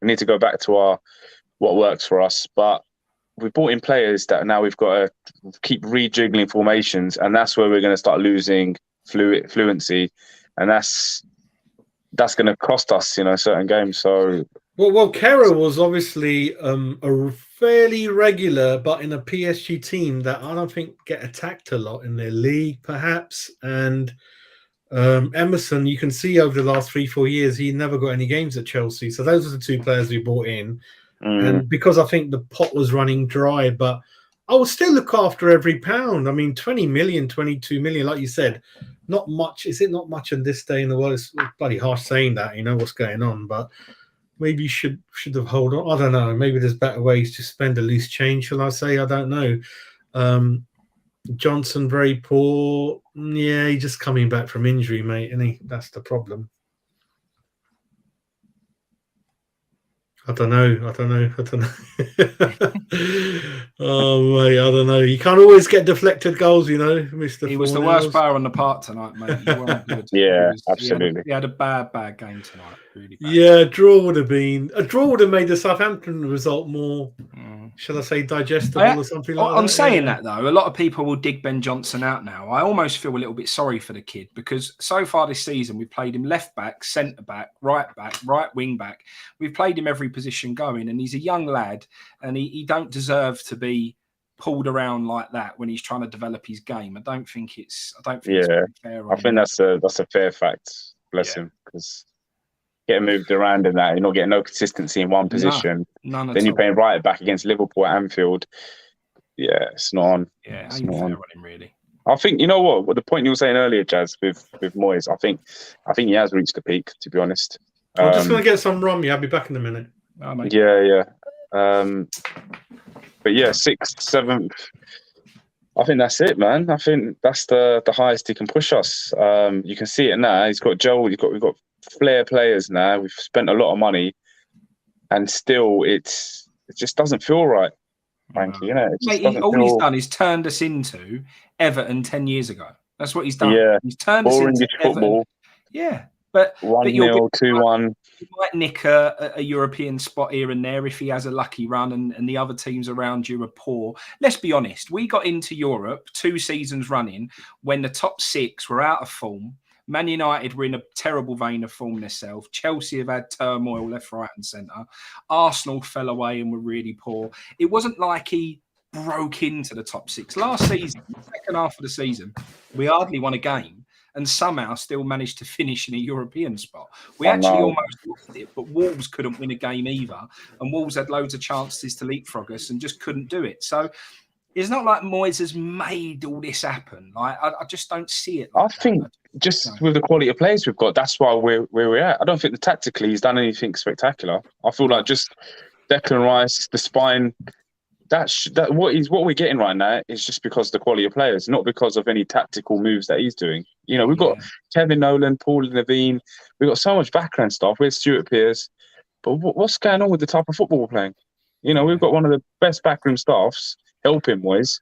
B: need to go back to what works for us. But we brought in players that now we've got to keep rejiggling formations, and that's where we're going to start losing fluency, and that's going to cost us, certain games. So
A: well, Kera was obviously a fairly regular, but in a PSG team that I don't think get attacked a lot in their league, perhaps. And Emerson, you can see over the last 3-4 years, he never got any games at Chelsea. So those are the two players we brought in. And because I think the pot was running dry, but I will still look after every pound. I mean, 20 million, 22 million, like you said, not much. Is it not much in this day in the world? It's bloody harsh saying that, what's going on, but maybe you should have hold on. I don't know. Maybe there's better ways to spend a loose change, shall I say? I don't know. Johnson, very poor. Yeah, he's just coming back from injury, mate, and that's the problem. I don't know. Oh, mate, I don't know. You can't always get deflected goals, Mr.
C: He was the worst player on the park tonight, mate. He wasn't good.
B: Yeah, absolutely.
C: He had a bad game tonight. Really bad.
A: Yeah, a draw would have made the Southampton result more, shall I say, digestible or something like that.
C: On saying that, though, a lot of people will dig Ben Johnson out now. I almost feel a little bit sorry for the kid because so far this season we've played him left back, centre back, right wing back. We've played him every position going, and he's a young lad, and he don't deserve to be pulled around like that when he's trying to develop his game. I don't think it's fair.
B: I think that's a fair fact. Bless him, because getting moved around in that, you're not getting no consistency in one position.
C: None at
B: then you're
C: all.
B: playing right back against Liverpool at Anfield. Yeah, it's not on.
C: Yeah,
B: it's
C: ain't
B: not
C: fair
B: on.
C: on him, really.
B: I think what the point you were saying earlier, Jazz, with Moyes. I think he has reached the peak. To be honest,
A: I'm just going to get some rum. Yeah, I'll be back in a minute.
C: Oh, mate.
B: Yeah. But yeah, 6th, 7th. I think that's it, man. I think that's the highest he can push us. You can see it now. He's got Joel. We've got flair players now. We've spent a lot of money, and still it just doesn't feel right. Frankie,
C: Mate, he's done is turned us into Everton 10 years ago. That's what he's done.
B: Yeah,
C: he's turned us into
B: football.
C: Yeah, but
B: 1-0, 2-1.
C: He might nick a European spot here and there if he has a lucky run and the other teams around you are poor. Let's be honest. We got into Europe 2 seasons running when the top 6 were out of form. Man United were in a terrible vein of form themselves. Chelsea have had turmoil left, right and centre. Arsenal fell away and were really poor. It wasn't like he broke into the top 6. Last season, the second half of the season, we hardly won a game and somehow still managed to finish in a European spot. We actually almost lost it, but Wolves couldn't win a game either. And Wolves had loads of chances to leapfrog us and just couldn't do it. So it's not like Moyes has made all this happen. Like I just don't see it. Like
B: I think with the quality of players we've got, that's why where we're at. I don't think tactically he's done anything spectacular. I feel like just Declan Rice, the spine, what we're getting right now is just because of the quality of players, not because of any tactical moves that he's doing. We've got Kevin Nolan, Paul Levine. We've got so much background stuff. We had Stuart Pearce. But what's going on with the type of football we're playing? We've got one of the best backroom staffs helping Moyes.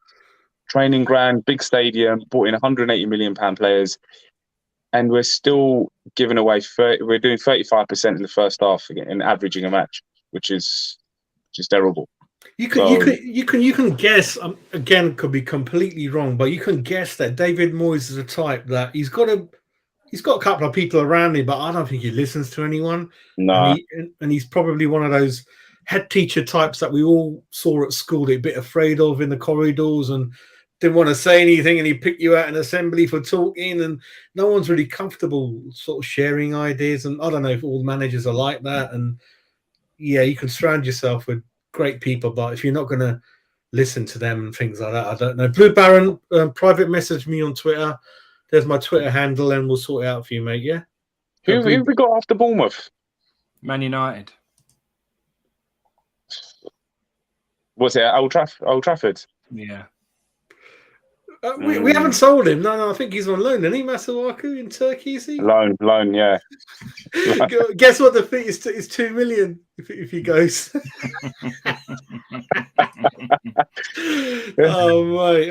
B: Training ground, big stadium, brought in £180 million players. And we're still giving away, we're doing 35% in the first half and averaging a match, which is just terrible.
A: You can guess. Again, could be completely wrong, but you can guess that David Moyes is a type that he's got to he's got a couple of people around him, but I don't think he listens to anyone.
B: No.
A: And he's probably one of those head teacher types that we all saw at school, they're a bit afraid of in the corridors and didn't want to say anything, and he picked you out in assembly for talking, and no one's really comfortable sort of sharing ideas. And I don't know if all managers are like that. And yeah, you can surround yourself with great people, but if you're not going to listen to them and things like that, I don't know. Blue Baron, private message me on Twitter. There's my Twitter handle, and we'll sort it out for you, mate. Yeah.
B: Who have we got after Bournemouth?
C: Man United.
B: Was it at Old Trafford?
C: Yeah.
A: We haven't sold him. No, I think he's on loan, isn't he, Masuaku, in Turkey, is he?
B: Loan, yeah.
A: Guess what the fee is? It's 2 million if he goes. Oh mate,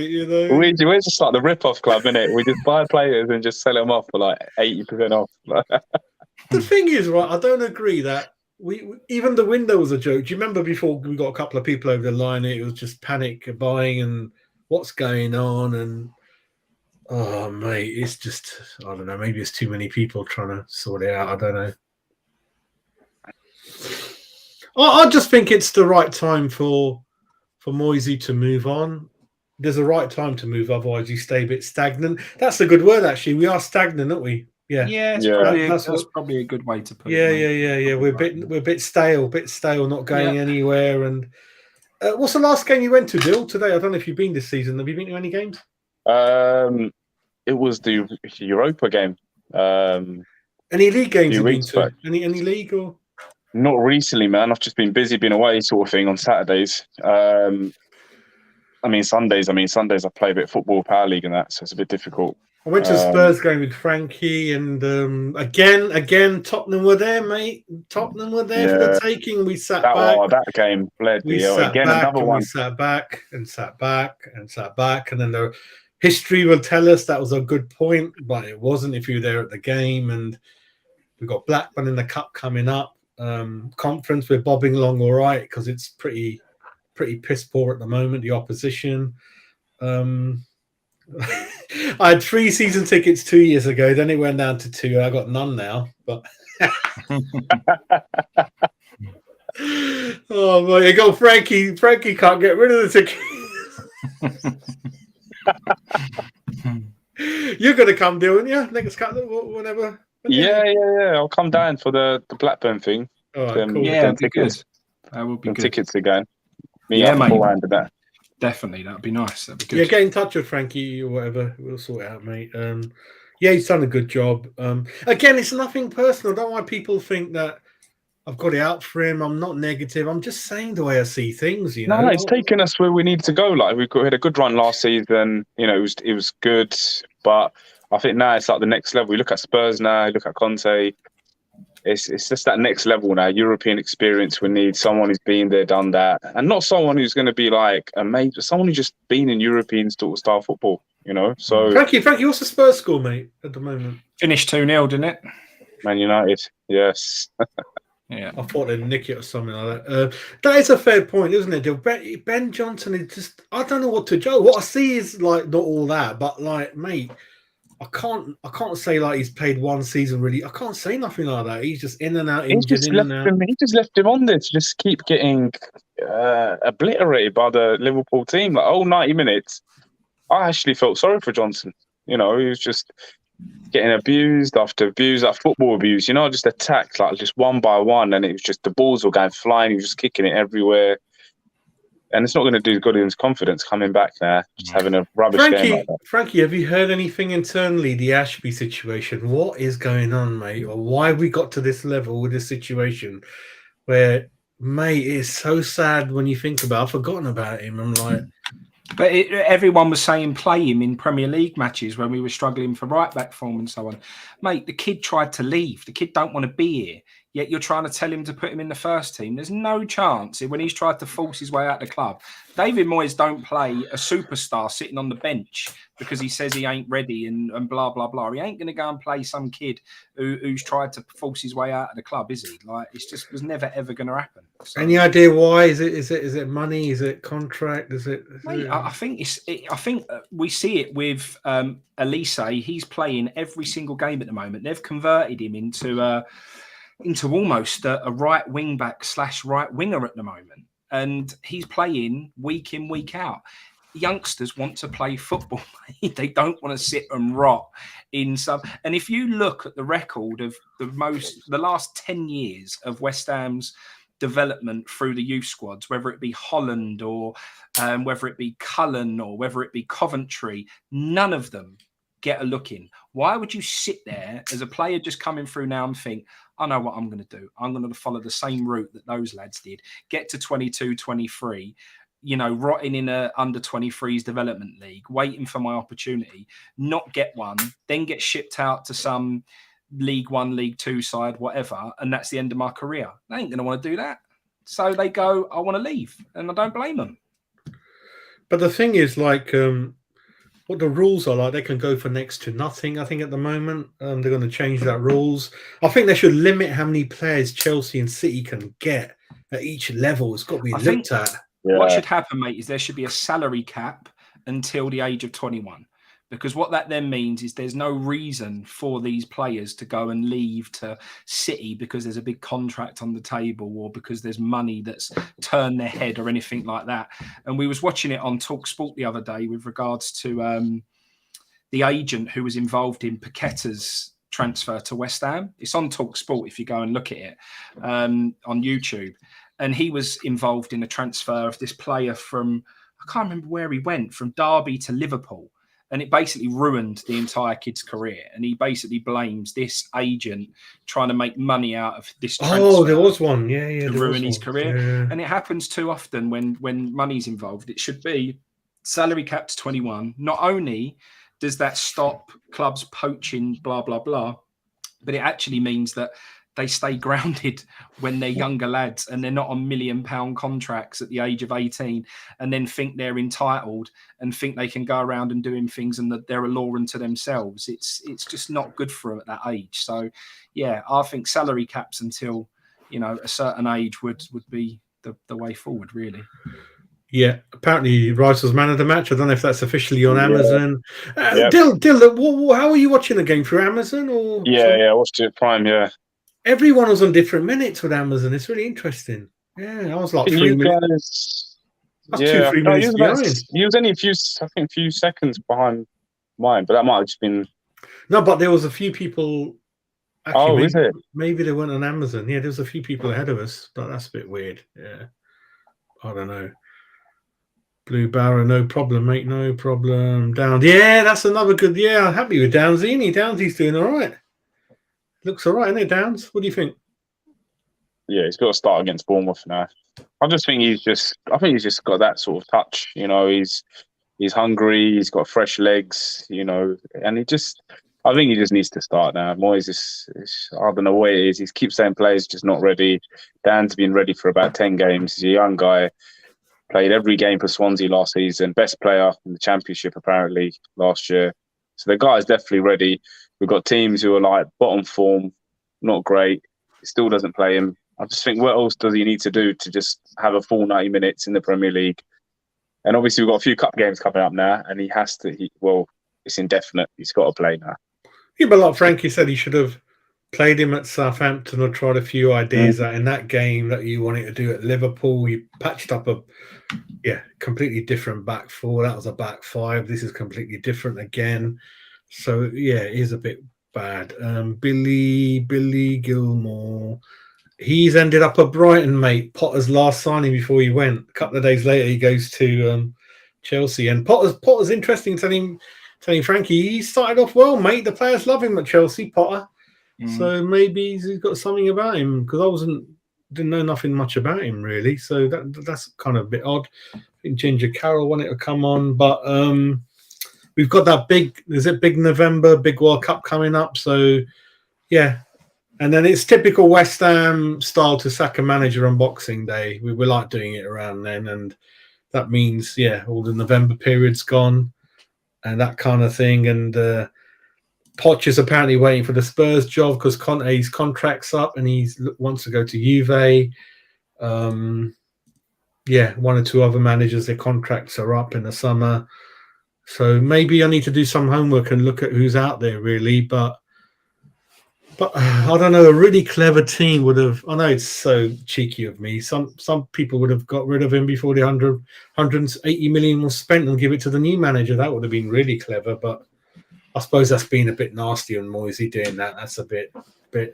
A: you know.
B: We're just like the rip-off club, innit? We just buy players and just sell them off for like 80% off.
A: The thing is, right, I don't agree that we even the window was a joke. Do you remember before we got a couple of people over the line, it was just panic buying and what's going on, and oh mate, it's just, I don't know, maybe it's too many people trying to sort it out. I don't know. I just think it's the right time for Moisey to move on. There's a right time to move, otherwise you stay a bit stagnant. That's a good word, actually. We are stagnant, aren't we? Yeah,
C: that's probably a good way to put it.
A: Yeah. We're a bit stale, not going anywhere. And what's the last game you went to, Dill? Today, I don't know if you've been this season. Have you been to any games?
B: It was the Europa game.
A: Any league games you've been to? Any league or?
B: Not recently, man. I've just been busy, been away, sort of thing, on Saturdays. Sundays I play a bit of football, Power League and that, so it's a bit difficult.
A: I went to a Spurs game with Frankie, and again, Tottenham were there, mate. Tottenham were there for the taking. We sat back.
B: That game bled.
A: We sat back, and sat back, and then the history will tell us that was a good point, but it wasn't if you were there at the game. And we've got Blackburn in the cup coming up. Conference, we're bobbing along all right because it's pretty piss poor at the moment, the opposition. I had 3 season tickets 2 years ago, then it went down to 2. I got none now, but oh my god, Frankie can't get rid of the ticket. You're gonna come, aren't you? Next cut, whenever.
B: Yeah. I'll come down for the Blackburn thing.
A: Oh, cool.
C: Yeah, tickets. That would be good.
B: Tickets again.
C: Mate.
B: That.
C: Definitely, that'd be nice. That'd be good.
A: Yeah, get in touch with Frankie or whatever. We'll sort it out, mate. Yeah, he's done a good job. Again, it's nothing personal. I don't want people think that I've got it out for him. I'm not negative. I'm just saying the way I see things. You know,
B: no, it's taken us where we need to go. Like we had a good run last season. You know, it was good, but I think now it's like the next level. We look at Spurs now. Look at Conte. It's just that next level now. European experience. We need someone who's been there, done that, and not someone who's going to be like a mate, but someone who's just been in European style football. You know. So
A: Frankie, what's the Spurs score, mate, at the moment?
C: Finished 2-0, didn't it?
B: Man United. Yes.
C: Yeah,
A: I thought they'd nick it or something like that. That is a fair point, isn't it? Ben Johnson is just, I don't know what to do. What I see is like not all that, but like, mate, I can't say like he's played one season really. I can't say nothing like that. He's just in and out, injured, in and out.
B: He just left him on there to just keep getting obliterated by the Liverpool team. Like, 90 minutes. I actually felt sorry for Johnson. You know, he was just getting abused after abuse, like football abuse, you know, just attacked, like just one by one, and it was just the balls were going flying, he was just kicking it everywhere. And it's not going to do good in his confidence coming back there, just having a rubbish game like that.
A: Frankie, have you heard anything internally, the Ashby situation? What is going on, mate? Or why we got to this level with this situation where, mate, it's so sad when you think about it. I've forgotten about him. I'm like...
C: But everyone was saying play him in Premier League matches when we were struggling for right-back form and so on. Mate, the kid tried to leave. The kid don't want to be here. yet you're trying to tell him to put him in the first team. There's no chance when he's tried to force his way out of the club. David Moyes don't play a superstar sitting on the bench because he says he ain't ready and blah, blah, blah. He ain't going to go and play some kid who's tried to force his way out of the club, is he? Like, it's just was never, ever going to happen. So,
A: any idea why? Is it money? Is it contract?
C: Mate, I think we see it with Elise. He's playing every single game at the moment. They've converted him into almost a right wing back / right winger at the moment, and he's playing week in, week out. Youngsters want to play football. They don't want to sit and rot in some. And if you look at the record of the last 10 years of West Ham's development through the youth squads, whether it be Holland or whether it be Cullen or whether it be Coventry, none of them get a look in. Why would you sit there as a player just coming through now and think, I know what I'm going to do. I'm going to follow the same route that those lads did. Get to 22, 23, rotting in a under 23s development league, waiting for my opportunity, not get one, then get shipped out to some League One, League Two side, whatever, and that's the end of my career. They ain't going to want to do that. So they go, I want to leave, and I don't blame them.
A: But the thing is, like, what the rules are like, they can go for next to nothing, I think, at the moment. They're going to change that rules. I think they should limit how many players Chelsea and City can get at each level. It's got to be looked at.
C: Yeah. What should happen, mate, is there should be a salary cap until the age of 21. Because what that then means is there's no reason for these players to go and leave to City because there's a big contract on the table or because there's money that's turned their head or anything like that. And we was watching it on TalkSport the other day with regards to the agent who was involved in Paqueta's transfer to West Ham. It's on TalkSport if you go and look at it on YouTube. And he was involved in a transfer of this player from, I can't remember where he went, from Derby to Liverpool. And it basically ruined the entire kid's career. And he basically blames this agent trying to make money out of this transfer.
A: Oh, there was one. Yeah.
C: To ruin his career. Yeah. And it happens too often when money's involved. It should be salary cap to 21. Not only does that stop clubs poaching, blah, blah, blah, but it actually means that they stay grounded when they're younger lads and they're not on £1 million contracts at the age of 18 and then think they're entitled and think they can go around and doing things and that they're a law unto themselves. It's just not good for them at that age. So, yeah, I think salary caps until, a certain age would be the way forward, really.
A: Yeah, apparently Rice was man of the match. I don't know if that's officially on Amazon.
B: Yep.
A: Dill, how are you watching the game, through Amazon or?
B: Yeah, I watched it Prime. Yeah,
A: everyone was on different minutes with Amazon. It's really interesting. Yeah, I was like 3 minutes. That's 2-3 minutes behind.
B: He was only a few seconds behind mine, but that might have just been.
A: No, but there was a few people.
B: Actually, is it?
A: Maybe they weren't on Amazon. Yeah, there was a few people ahead of us, but that's a bit weird. Yeah, I don't know. Blue Barrow, no problem, mate, no problem. Downs, yeah, that's another good. Yeah, I'm happy with Downsy. Downsy's doing all right. Looks all right, isn't it, Downs? What do you think?
B: Yeah, he's got to start against Bournemouth now. I think he's just got that sort of touch. He's hungry. He's got fresh legs. And I think he just needs to start now. Moyes I don't know what it is. He keeps saying players just not ready. Dan's been ready for about 10 games. He's a young guy. Played every game for Swansea last season. Best player in the Championship, apparently, last year. So the guy's definitely ready. We've got teams who are like bottom form, not great. He still doesn't play him. I just think, what else does he need to do to just have a full 90 minutes in the Premier League? And obviously, we've got a few cup games coming up now, and he has to. It's indefinite. He's got to play now.
A: Yeah, but like Frankie said, he should have played him at Southampton or tried a few ideas out in that game that you wanted to do at Liverpool. You patched up a completely different back four. That was a back five. This is completely different again. So, yeah, it is a bit bad. Billy Gilmore. He's ended up at Brighton, mate. Potter's last signing before he went. A couple of days later, he goes to Chelsea. And Potter's interesting. Telling Frankie, he started off well, mate. The players love him at Chelsea, Potter. So maybe he's got something about him because didn't know nothing much about him really. So that's kind of a bit odd. I think Ginger Carroll wanted to come on, but we've got that big November, big World Cup coming up. So yeah, And then it's typical West Ham style to sack a manager on Boxing Day. We like doing it around then, and that means all the November period's gone and that kind of thing. And Poch is apparently waiting for the Spurs job because Conte's contract's up and he wants to go to Juve. One or two other managers, their contracts are up in the summer. So maybe I need to do some homework and look at who's out there, really. But I don't know, a really clever team would have, I know it's so cheeky of me, some people would have got rid of him before the 180 million was spent and give it to the new manager. That would have been really clever, but I suppose that's been a bit nasty on Moisey doing that. That's a bit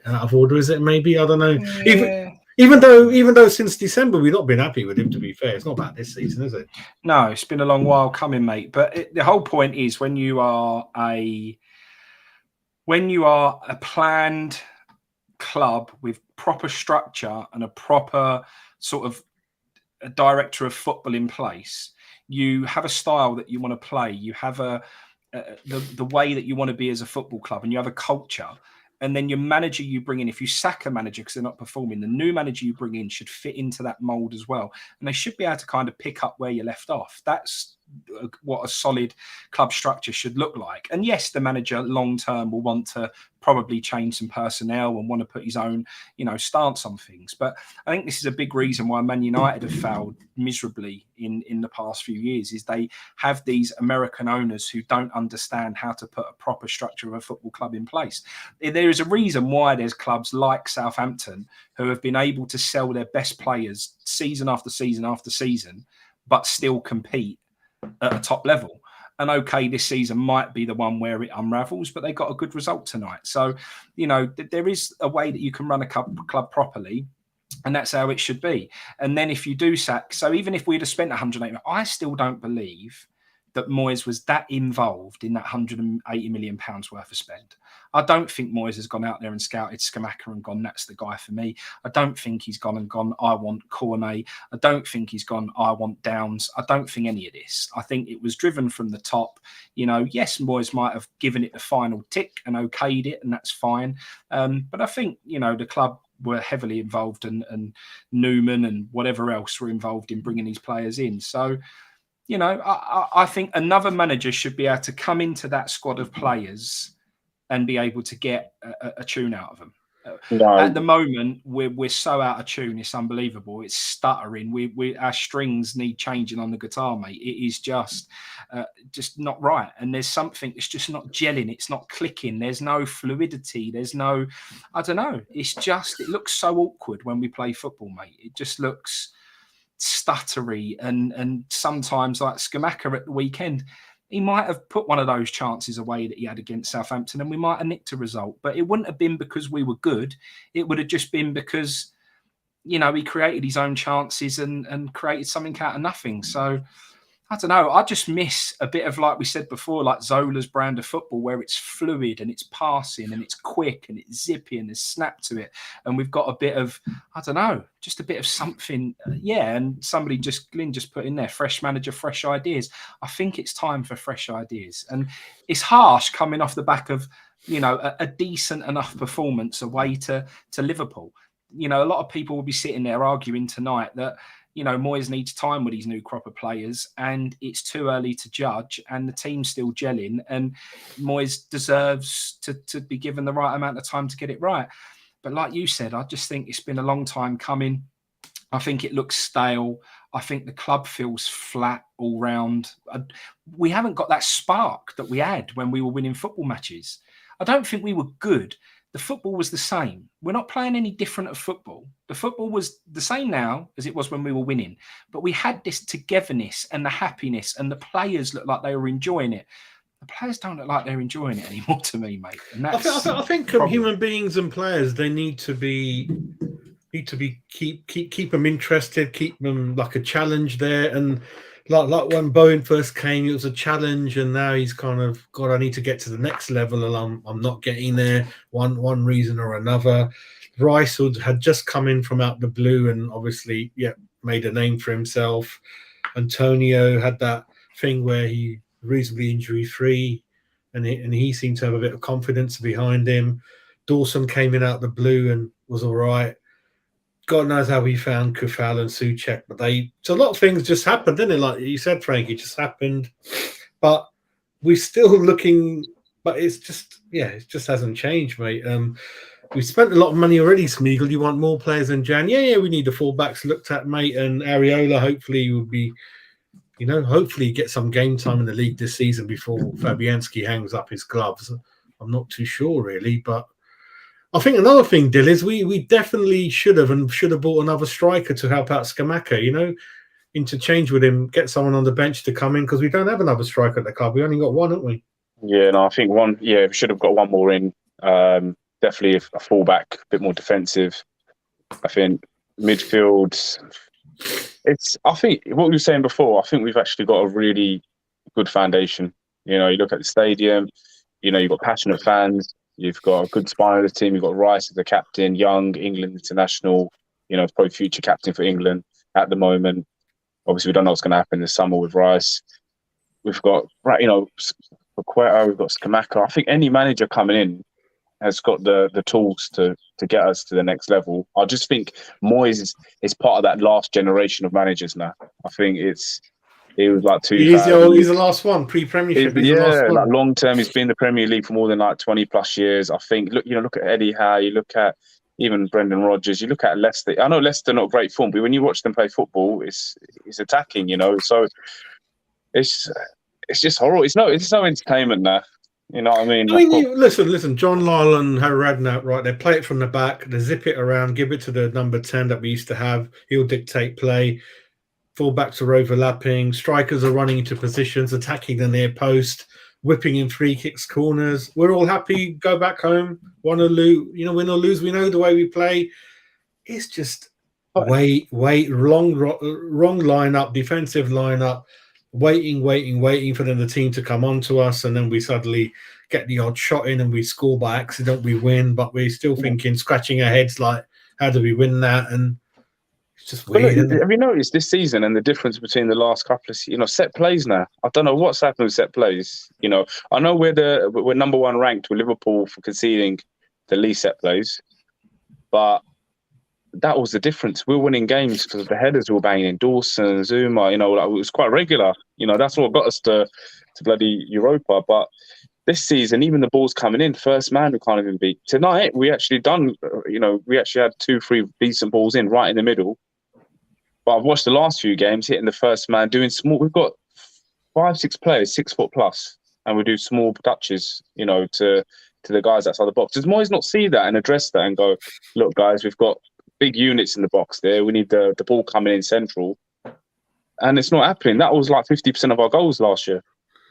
A: out of order, is it? Maybe, I don't know.
C: Yeah.
A: Even though since December we've not been happy with him, to be fair. It's not about this season, is it?
C: No, it's been a long while coming, mate. But the whole point is when you are a planned club with proper structure and a proper sort of a director of football in place, you have a style that you want to play. You have the way that you want to be as a football club, and you have a culture. And then your manager you bring in, if you sack a manager because they're not performing, the new manager you bring in should fit into that mold as well. And they should be able to kind of pick up where you left off. That's what a solid club structure should look like. And yes, the manager long term will want to probably change some personnel and want to put his own, stance on things. But I think this is a big reason why Man United have failed miserably in the past few years, is they have these American owners who don't understand how to put a proper structure of a football club in place. There is a reason why there's clubs like Southampton who have been able to sell their best players season after season after season, but still compete at a top level. And okay, this season might be the one where it unravels, but they got a good result tonight. So, there is a way that you can run a club properly, and that's how it should be. And then if you do sack, so even if we'd have spent 180, I still don't believe that Moyes was that involved in that 180 million pounds worth of spend. I don't think Moyes has gone out there and scouted Scamacca and gone, that's the guy for me. I don't think he's gone, I want Cornet. I don't think he's gone, I want Downs. I don't think any of this. I think it was driven from the top. Yes, Moyes might have given it the final tick and okayed it, and that's fine. But I think, the club were heavily involved, and Newman and whatever else were involved in bringing these players in. So, I think another manager should be able to come into that squad of players and be able to get a tune out of them.
B: No.
C: At the moment, we're so out of tune. It's unbelievable. It's stuttering. Our strings need changing on the guitar, mate. It is just not right. And there's something that's just not gelling. It's not clicking. There's no fluidity. There's no, I don't know. It looks so awkward when we play football, mate. It just looks stuttery, and sometimes like Scamacca at the weekend, he might have put one of those chances away that he had against Southampton and we might have nicked a result, but it wouldn't have been because we were good. It would have just been because he created his own chances and created something out of nothing. So I don't know. I just miss a bit of, like we said before, like Zola's brand of football, where it's fluid and it's passing and it's quick and it's zippy and there's snap to it. And we've got a bit of, I don't know, just a bit of something. And Glyn just put in there, fresh manager, fresh ideas. I think it's time for fresh ideas. And it's harsh coming off the back of, a decent enough performance away to Liverpool. A lot of people will be sitting there arguing tonight that, Moyes needs time with these new crop of players and it's too early to judge and the team's still gelling and Moyes deserves to be given the right amount of time to get it right. But like you said, I just think it's been a long time coming. I think it looks stale. I think the club feels flat all round. We haven't got that spark that we had when we were winning football matches. I don't think we were good. The football was the same. We're not playing any different at football. The football was the same now as it was when we were winning. But we had this togetherness and the happiness, and the players looked like they were enjoying it. The players don't look like they're enjoying it anymore to me, mate. And that's
A: I think human beings and players, they need to keep them interested, keep them like a challenge there. And like when Bowen first came, it was a challenge, and now he's kind of, God, I need to get to the next level, and I'm not getting there. One reason or another. Rice had just come in from out the blue, and obviously, made a name for himself. Antonio had that thing where he reasonably injury free, and he seemed to have a bit of confidence behind him. Dawson came in out the blue and was all right. God knows how we found Kufal and Souček, but so a lot of things just happened, didn't it? Like you said, Frank, it just happened. But we're still looking, but it just hasn't changed, mate. We spent a lot of money already, Smeagol. You want more players than Jan? Yeah, we need the fullbacks looked at, mate. And Areola hopefully will be, hopefully get some game time in the league this season before Fabianski hangs up his gloves. I'm not too sure, really, but I think another thing, Dill, is we definitely should have bought another striker to help out Scamacca, interchange with him, get someone on the bench to come in, because we don't have another striker at the club. We only got one, haven't we?
B: Yeah, no, I think one. Yeah, we should have got one more in. Definitely a fullback, a bit more defensive. I think midfield. I think what we were saying before. I think we've actually got a really good foundation. You look at the stadium. You've got passionate fans. You've got a good spine of the team. You've got Rice as the captain, young England international. Probably future captain for England at the moment. Obviously, we don't know what's going to happen this summer with Rice. We've got, Paqueta, we've got Scamacca. I think any manager coming in has got the tools to get us to the next level. I just think Moyes is part of that last generation of managers now. I think he was like 2000.
A: He's the last one, pre-Premiership.
B: Like long term, he's been in the Premier League for more than like 20 plus years. I think. Look at Eddie Howe. You look at even Brendan Rodgers. You look at Leicester. I know Leicester not great form, but when you watch them play football, it's attacking. So it's just horrible. It's no entertainment now. You know what I mean?
A: Listen. John Lyle and Harry Radnor, right? They play it from the back. They zip it around, give it to the number 10 that we used to have. He'll dictate play. Fullbacks are overlapping. Strikers are running into positions, attacking the near post, whipping in free kicks, corners. We're all happy. Go back home. Want to lose? Win or lose. We know the way we play. It's just wait, wrong lineup, defensive lineup. Waiting for the team to come on to us, and then we suddenly get the odd shot in and we score by accident. We win, but we're still thinking, scratching our heads like, how do we win that? And it's just weird.
B: Have you noticed this season and the difference between the last couple of set plays now? I don't know what's happened with set plays. I know we're number one ranked with Liverpool for conceding the least set plays, but that was the difference. We're winning games because the headers were banging. Dawson, Zuma, it was quite regular. That's what got us to bloody Europa. But this season, even the balls coming in, first man we can't even beat. Tonight, we actually had 2-3 decent balls in right in the middle. But I've watched the last few games, hitting the first man, doing small. We've got 5-6 players, 6 foot plus, and we do small touches, to the guys outside the box. Does Moyes not see that and address that and go, look, guys, we've got big units in the box there. We need the ball coming in central. And it's not happening. That was like 50% of our goals last year.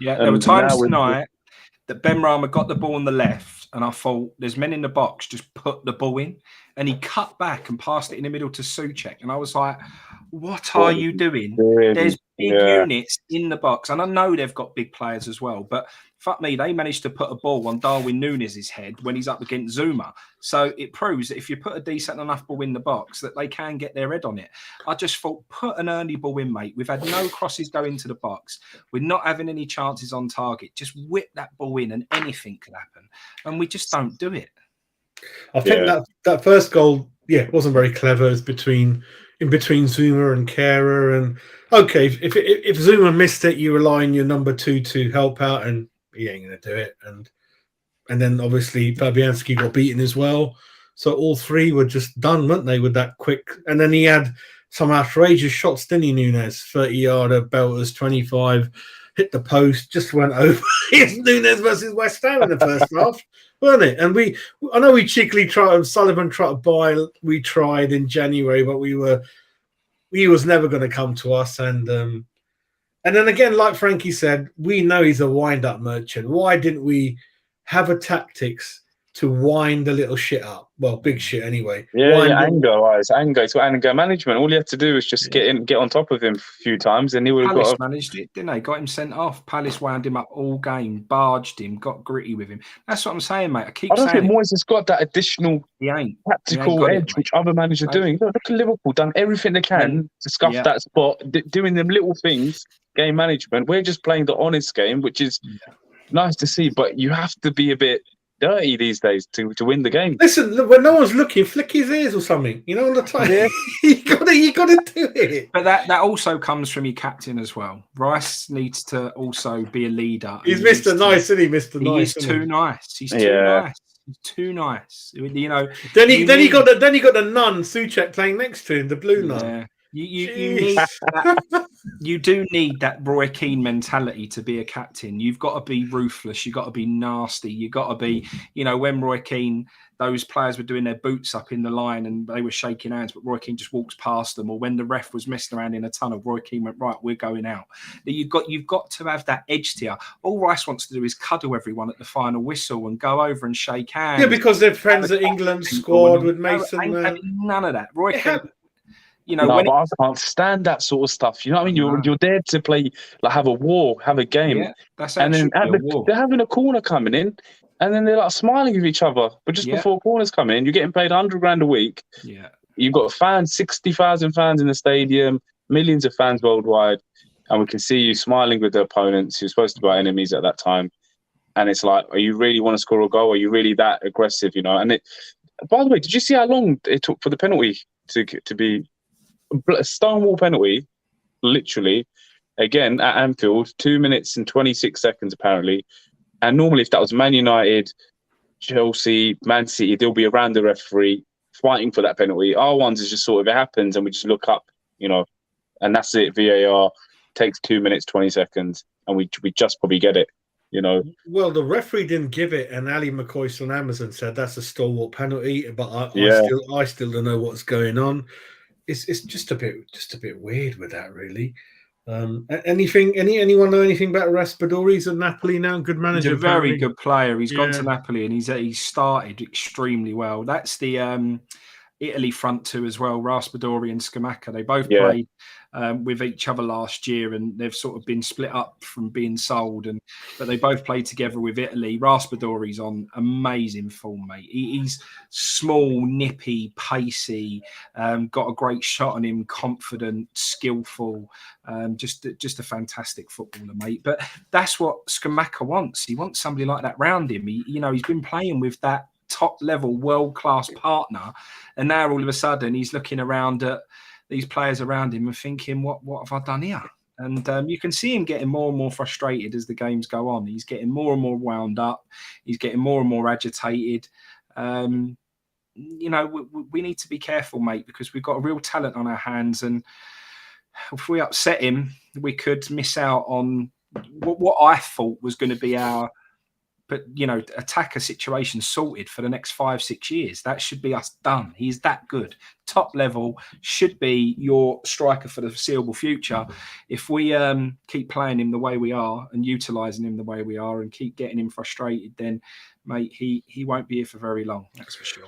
C: Yeah, there were times tonight that Ben Rama got the ball on the left and I thought, there's men in the box, just put the ball in. And he cut back and passed it in the middle to Souček. And I was like, what are you doing? There's big units in the box. And I know they've got big players as well. But fuck me, they managed to put a ball on Darwin Núñez's head when he's up against Zuma. So it proves that if you put a decent enough ball in the box, that they can get their head on it. I just thought, put an early ball in, mate. We've had no crosses go into the box. We're not having any chances on target. Just whip that ball in and anything could happen. And we just don't do it.
A: I think that first goal, wasn't very clever. It's in between Zuma and Kehrer. And okay, if Zuma missed it, you rely on your number 2 to help out, and he ain't going to do it. And then obviously Fabianski got beaten as well. So all 3 were just done, weren't they, with that quick? And then he had some outrageous shots, didn't he, Núñez? 30-yarder, belters, 25, hit the post, just went over. It's Núñez versus West Ham in the first half, weren't it? And I know we cheekily tried, Sullivan tried to buy, we tried in January, but he was never going to come to us. And then again, like Frankie said, we know he's a wind-up merchant. Why didn't we have a tactics to wind the little shit up? Well, big shit anyway.
B: Anger. It's anger management. All you have to do is just get on top of him a few times, and he would have
C: Palace managed it, didn't they? Got him sent off. Palace wound him up all game, barged him, got gritty with him. That's what I'm saying, mate. I don't
B: think Moyes has got that additional tactical edge which other managers are doing. Look at Liverpool, done everything they can to scuff that spot, doing them little things, game management. We're just playing the honest game, which is nice to see, but you have to be a bit dirty these days to win the game.
A: Listen, when no one's looking, flick his ears or something. You know, all the time.
B: Yeah.
A: you gotta do it.
C: But that also comes from your captain as well. Rice needs to also be a leader.
A: He's Mr. Nice, isn't he, Mr. Nice?
C: He's too nice. He's too nice. He's too nice. You know.
A: Then he got the nun Suchek playing next to him, the blue nun.
C: You need that, you do need that Roy Keane mentality to be a captain. You've got to be ruthless. You've got to be nasty. You've got to be, you know, when Roy Keane, those players were doing their boots up in the line and they were shaking hands, but Roy Keane just walks past them. Or when the ref was messing around in a tunnel, Roy Keane went, right, we're going out. You've got to have that edge to you. All Rice wants to do is cuddle everyone at the final whistle and go over and shake hands.
A: Yeah, because they're friends at England squad with Mason.
C: None of that. Roy Keane. You know,
B: but I can't stand that sort of stuff. You know what I mean? You're there to play, like have a war, have a game,
C: that's
B: and then they're having a corner coming in, and then they're like smiling with each other. But just before corners come in, you're getting paid £100,000 a week.
C: Yeah,
B: you've got fans, 60,000 fans in the stadium, millions of fans worldwide, and we can see you smiling with the opponents who're supposed to be our enemies at that time. And it's like, are you really want to score a goal? Are you really that aggressive? You know. And it. By the way, did you see how long it took for the penalty to be? A stonewall penalty, literally, again at Anfield, 2 minutes and 26 seconds apparently. And normally, if that was Man United, Chelsea, Man City, they'll be around the referee fighting for that penalty. Our ones is just sort of it happens and we just look up, you know, and that's it. VAR takes 2 minutes 20 seconds, and we just probably get it. You know,
A: well, the referee didn't give it, and Ali McCoy on Amazon said that's a stalwart penalty. But I still don't know what's going on. It's just a bit weird with that, really. Anyone know anything about Raspadori? He's at Napoli now, good manager.
C: He's a very good player. He's gone to Napoli and he's started extremely well. That's the Italy front two as well, Raspadori and Scamacca. They both played with each other last year, and they've sort of been split up from being sold. But they both played together with Italy. Raspadori's on amazing form, mate. He's small, nippy, pacey, got a great shot on him, confident, skillful, just a fantastic footballer, mate. But that's what Scamacca wants. He wants somebody like that round him. He's been playing with that top level world-class partner, and now all of a sudden he's looking around at these players around him and thinking, what have I done here? And you can see him getting more and more frustrated as the games go on. He's getting more and more wound up. He's getting more and more agitated. We need to be careful, mate, because we've got a real talent on our hands, and if we upset him, we could miss out on what I thought was going to be our attacker situation sorted for the next 5-6 years. That should be us done. He's that good. Top level, should be your striker for the foreseeable future. If we keep playing him the way we are and utilising him the way we are and keep getting him frustrated, then, mate, he won't be here for very long. That's for sure.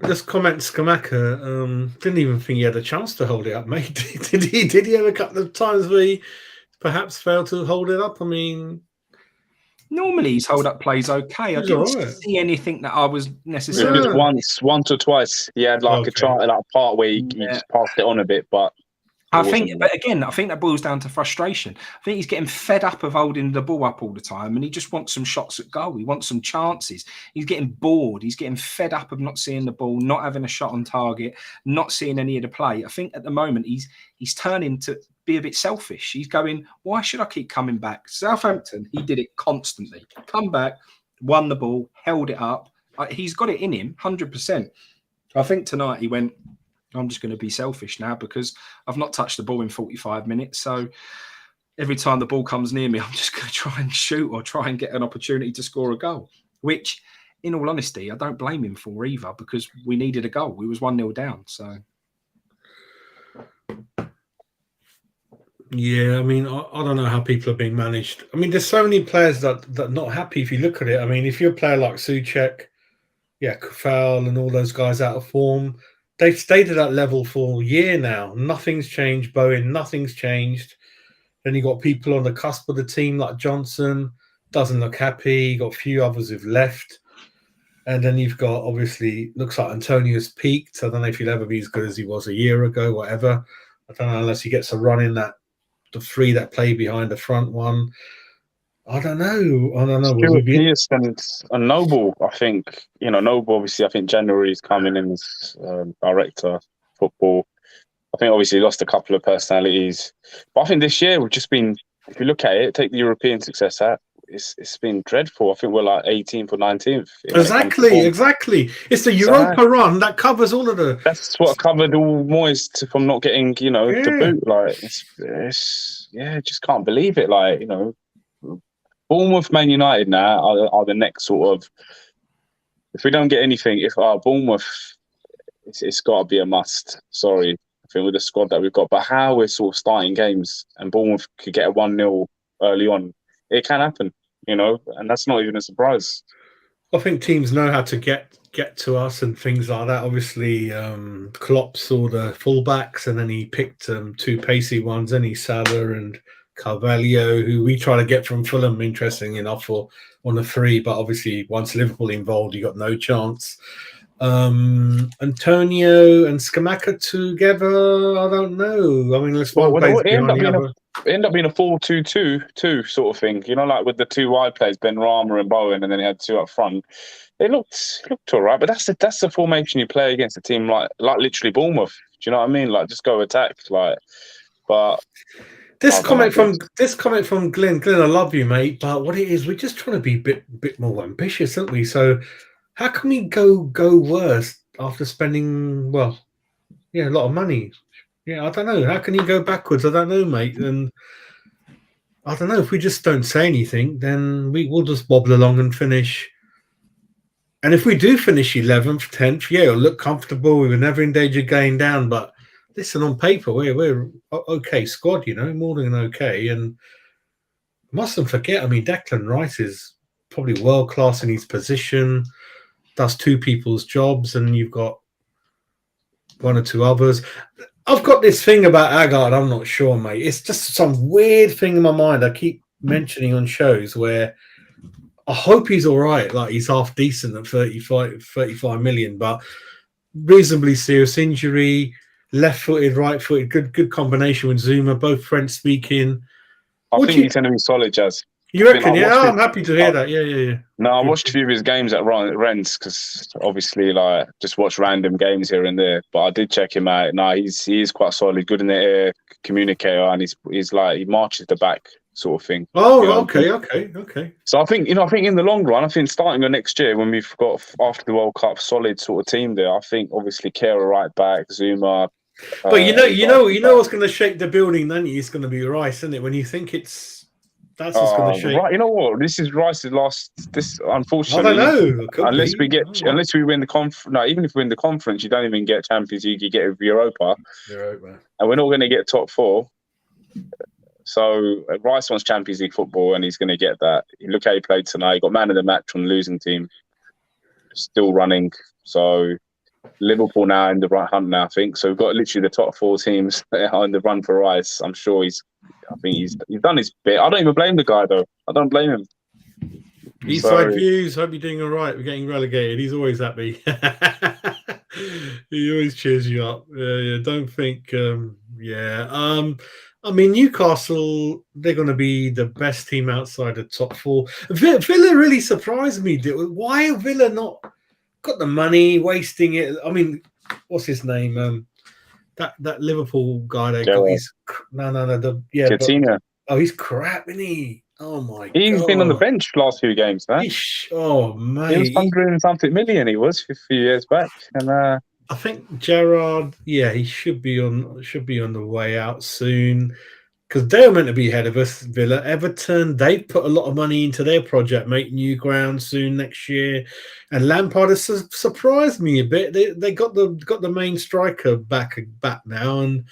A: Just comment, Scamacca didn't even think he had a chance to hold it up, mate. Did he have a couple of times where he perhaps failed to hold it up? I mean...
C: Normally, his hold-up plays okay. I didn't see anything that I was necessarily...
B: Once or twice. He had a part where he just passed it on a bit, but...
C: I think that boils down to frustration. I think he's getting fed up of holding the ball up all the time, and he just wants some shots at goal. He wants some chances. He's getting bored. He's getting fed up of not seeing the ball, not having a shot on target, not seeing any of the play. I think at the moment he's turning to be a bit selfish. He's going, why should I keep coming back? Southampton, he did it constantly. Come back, won the ball, held it up. He's got it in him, 100%. I think tonight he went, I'm just going to be selfish now because I've not touched the ball in 45 minutes. So every time the ball comes near me, I'm just going to try and shoot or try and get an opportunity to score a goal, which, in all honesty, I don't blame him for either, because we needed a goal. We was 1-0 down. So,
A: yeah, I mean, I don't know how people are being managed. I mean, there's so many players that are not happy if you look at it. I mean, if you're a player like Suchek, Kufal and all those guys out of form, they've stayed at that level for a year now. Nothing's changed. Bowen, nothing's changed. Then you got people on the cusp of the team like Johnson, doesn't look happy. You got a few others who've left. And then you've got, obviously, looks like Antonio's peaked. I don't know if he'll ever be as good as he was a year ago, whatever. I don't know, unless he gets a run in the three that play behind the front one. I don't know. I don't know.
B: Stuart Pearce and Noble, I think. Noble, obviously, I think January is coming in as director of football. I think obviously he lost a couple of personalities. But I think this year we've just been, if you look at it, take the European success out, it's been dreadful. I think we're like 18th or 19th.
A: Exactly. It's the Europa run that covers all of the...
B: That's what covered all Moyes from not getting, the boot. Like, just can't believe it. Like, Bournemouth, Man United now are the next sort of... If we don't get anything, Bournemouth, it's got to be a must. Sorry. I think with the squad that we've got, but how we're sort of starting games and Bournemouth could get a 1-0 early on, it can happen, and that's not even a surprise.
A: I think teams know how to get to us and things like that. Obviously, Klopp saw the fullbacks and then he picked two pacey ones, Salah and Carvalho, who we try to get from Fulham, interesting enough, on the 3, but obviously once Liverpool involved, you got no chance. Antonio and Scamacca together, I don't know. I mean, let's it
B: ended up being a 4-2-2 sort of thing, like with the 2 wide players, Ben Rama and Bowen, and then he had 2 up front. It looked all right, but that's the formation you play against a team like literally Bournemouth. Do you know what I mean? Like, just go attack, but.
A: This comment from Glenn, I love you, mate, but what it is, we're just trying to be a bit more ambitious, aren't we? So how can we go worse after spending, a lot of money? Yeah, I don't know. How can you go backwards? I don't know, mate. And I don't know, if we just don't say anything, then we'll just wobble along and finish. And if we do finish 11th, 10th, it'll look comfortable. We were never in danger of going down. But listen, on paper, we're okay squad, more than okay. And mustn't forget, I mean, Declan Rice is probably world class in his position. Does 2 people's jobs, and you've got 1 or 2 others. I've got this thing about Agard, I'm not sure, mate. It's just some weird thing in my mind I keep mentioning on shows where I hope he's all right. Like, he's half decent at 35 million, but reasonably serious injury, left-footed, right-footed, good combination with Zuma, both French speaking.
B: I think he's going to be solid, Jazz.
A: You reckon? Yeah, I'm happy to hear that. Yeah.
B: No, I watched a few of his games at Rennes because obviously, just watch random games here and there. But I did check him out. No, he is quite solid, good in the air, communicator, and he's like, he marches the back sort of thing.
A: Oh, okay.
B: So I think in the long run, I think starting the next year when we've got after the World Cup solid sort of team there, I think obviously Kera right back, Zuma.
A: But you know what's going to shake the building? Then it's going to be Rice, isn't it? When you think that's what's going to shake.
B: Right, you know what? This is Rice's last. This, unfortunately,
A: I don't know.
B: Unless we win the conference. No, even if we win the conference, you don't even get Champions League. You get Europa, and we're not going to get top 4. So Rice wants Champions League football, and he's going to get that. Look how he played tonight. He got man of the match on the losing team. Still running. So Liverpool now in the right hunt now, I think. So we've got literally the top 4 teams that are in the run for Rice. I'm sure he's done his bit. I don't even blame the guy, though. I don't blame him.
A: Eastside views. Hope you're doing all right. We're getting relegated. He's always happy. He always cheers you up. Yeah. Don't think. I mean, Newcastle, they're going to be the best team outside the top 4. Villa really surprised me. Why are Villa not got the money, wasting it? I mean, what's his name? That Liverpool guy they got. He's
B: Coutinho.
A: He's crap, isn't he? Oh my god.
B: He's been on the bench last few games, man.
A: Oh mate.
B: He was 100-something million he was a few years back. And
A: I think Gerrard, he should be on the way out soon. Because they're meant to be ahead of us, Villa. Everton, they've put a lot of money into their project, make new ground soon next year. And Lampard has surprised me a bit. They got the main striker back now. And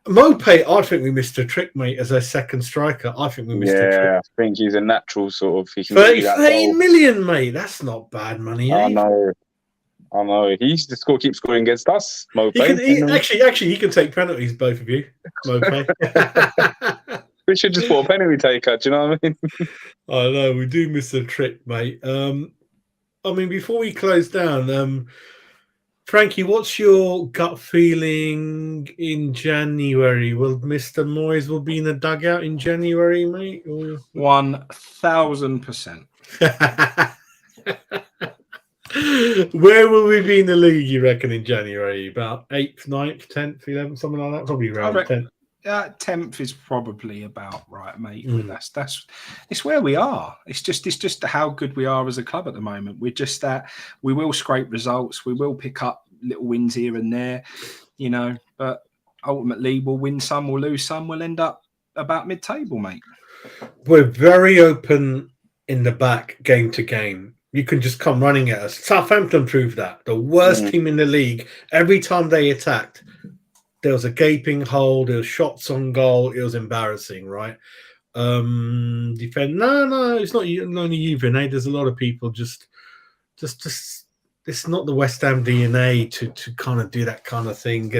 A: Mopé, I think we missed a trick, mate, as a second striker. I think we missed a trick.
B: Yeah, I think he's a natural sort of...
A: 13 million, mate. That's not bad money, eh?
B: I know. He used to keep scoring against us, Mopé.
A: Actually, he can take penalties, both of you, Mopé.
B: We should just put a penalty taker, do you know what I mean?
A: I know, we do miss a trick, mate. I mean, before we close down, Frankie, what's your gut feeling in January? Will Mr. Moyes will be in the dugout in January, mate? Or...
C: 1000%.
A: Where will we be in the league, you reckon, in January? About 8th, 9th, 10th, 11th, something like that? Probably around 10th.
C: 10th is probably about right, mate. That's it's where we are. It's just how good we are as a club at the moment. We're just that we will scrape results, we will pick up little wins here and there, you know, but ultimately we'll win some, we'll lose some, we'll end up about mid-table, mate.
A: We're very open in the back, game to game. You can just come running at us. Southampton proved that. The worst team in the league, every time they attacked, there was a gaping hole. There was shots on goal. It was embarrassing, right? No, it's not only you, Vinay. There's a lot of people just. It's not the West Ham DNA to kind of do that kind of thing.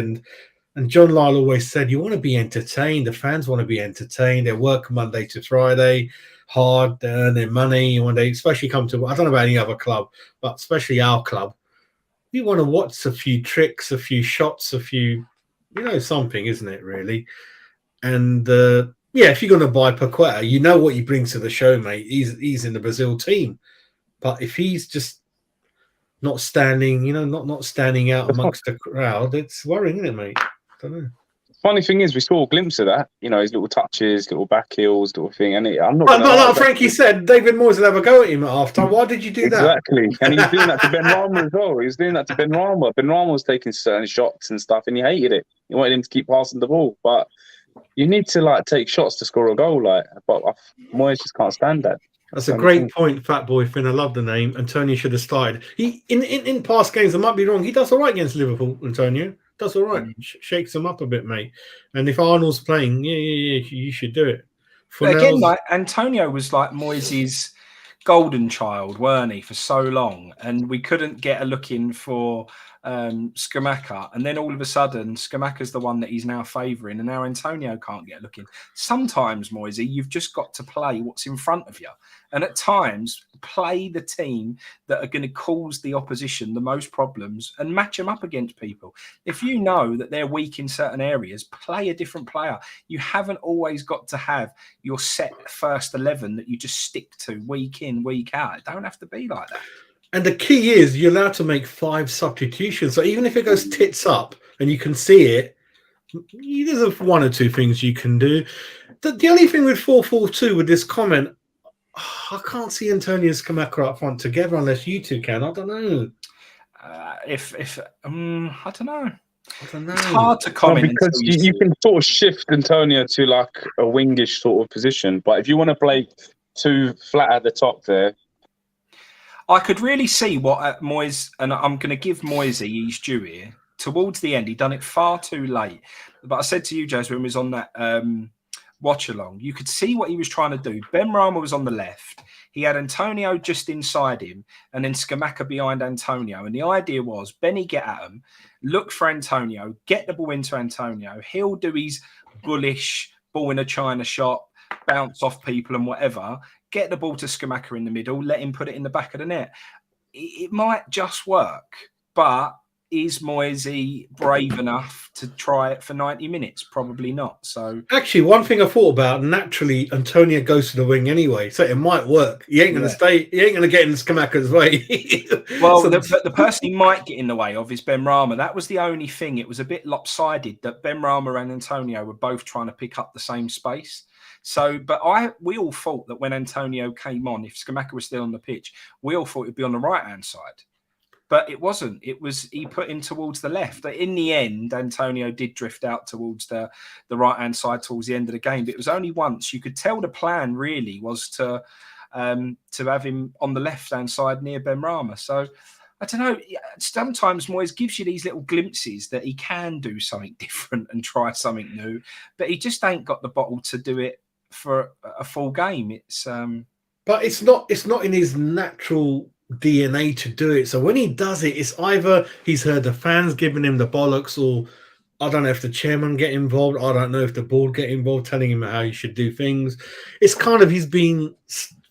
A: And John Lyle always said, you want to be entertained. The fans want to be entertained. They work Monday to Friday, hard, they earn their money. When they especially come to, I don't know about any other club, but especially our club, we want to watch a few tricks, a few shots, a few. Something, isn't it, really? And if you're going to buy Paqueta, you know what he brings to the show, mate. He's in the Brazil team, but if he's just not standing, not standing out amongst the crowd, it's worrying, isn't it, mate? I don't know.
B: Funny thing is, we saw a glimpse of that. His little touches, little back heels, little thing. And I'm not.
A: Like Frankie said, David Moyes will have a go at him at half time. Why did you do that?
B: Exactly. And he's doing that to Ben Rama as well. He was doing that to Ben Rama. Ben Rama was taking certain shots and stuff, and he hated it. He wanted him to keep passing the ball, but you need to take shots to score a goal. But Moyes just can't stand that.
A: That's a great point, Fat Boy Finn. I love the name. Antonio should have started. He in past games, I might be wrong. He does all right against Liverpool. Antonio does all right. Shakes him up a bit, mate. And if Arnold's playing, you should do it.
C: Again, Antonio was like Moyes' golden child, weren't he, for so long, and we couldn't get a look in for Scamacca, and then all of a sudden Scamacca's the one that he's now favouring, and now Antonio can't get a look in. Sometimes, Moyes, you've just got to play what's in front of you, and at times play the team that are going to cause the opposition the most problems and match them up against people. If you know that they're weak in certain areas, play a different player. You haven't always got to have your set first 11 that you just stick to week in, week out. It don't have to be like that.
A: And the key is you're allowed to make 5 substitutions. So even if it goes tits up and you can see it, there's 1 or 2 things you can do. The only thing with 4-4-2 with this comment, I can't see Antonio and Scamacca up front together unless you two can. I don't know.
C: I don't know.
A: I don't know.
C: It's hard to comment
B: because you can sort of shift Antonio to a wingish sort of position. But if you want to play 2 flat at the top there,
C: I could really see what Moyes, and I'm going to give Moyes his due here. Towards the end, he'd done it far too late. But I said to you, Jez, when he was on that watch along, you could see what he was trying to do. Ben Rama was on the left. He had Antonio just inside him, and then Scamacca behind Antonio. And the idea was, Benny get at him, look for Antonio, get the ball into Antonio. He'll do his bullish ball in a China shot, bounce off people and whatever. Get the ball to Scamacca in the middle, let him put it in the back of the net. It might just work, but is Moyes brave enough to try it for 90 minutes? Probably not. So
A: actually, one thing I thought about, naturally, Antonio goes to the wing anyway, so it might work. He ain't going to stay. He ain't going to get in Scamacca's way.
C: Well, so the person he might get in the way of is Ben Rama. That was the only thing. It was a bit lopsided that Ben Rama and Antonio were both trying to pick up the same space. So, but we all thought that when Antonio came on, if Scamacca was still on the pitch, we all thought he'd be on the right-hand side. But it wasn't. It was, he put him towards the left. In the end, Antonio did drift out towards the right-hand side towards the end of the game. But it was only once. You could tell the plan really was to have him on the left-hand side near Ben Rama. So, I don't know. Sometimes Moyes gives you these little glimpses that he can do something different and try something new. But he just ain't got the bottle to do it for a full game.
A: But it's not in his natural DNA to do it. So when he does it, it's either he's heard the fans giving him the bollocks, or I don't know if the chairman get involved. I don't know if the board get involved, telling him how he should do things. It's kind of he's been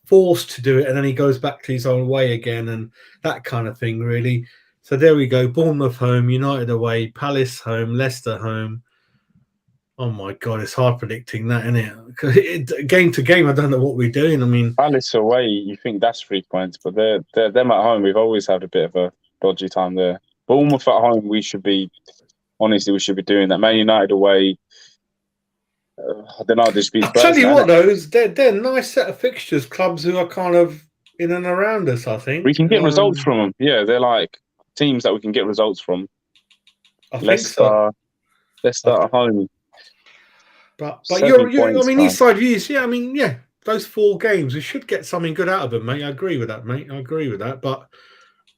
A: forced to do it, and then he goes back to his own way again, and that kind of thing, really. So there we go. Bournemouth home, United away, Palace home, Leicester home. Oh my God, it's hard predicting that, isn't it? 'Cause game to game, I don't know what we're doing. I mean,
B: Palace away, you think that's 3 points, but they're them at home. We've always had a bit of a dodgy time there. Bournemouth at home, we should be doing that. Man United away, I don't know. Just be
A: I'll tell you what, though, they're a nice set of fixtures. Clubs who are kind of in and around us, I think.
B: We can get results from them. Yeah, they're like teams that we can get results from.
A: I think so.
B: Leicester at home.
A: But you're I mean, East Side Views, yeah, I mean, yeah, those 4 games, we should get something good out of them, mate. I agree with that, mate. I agree with that. But,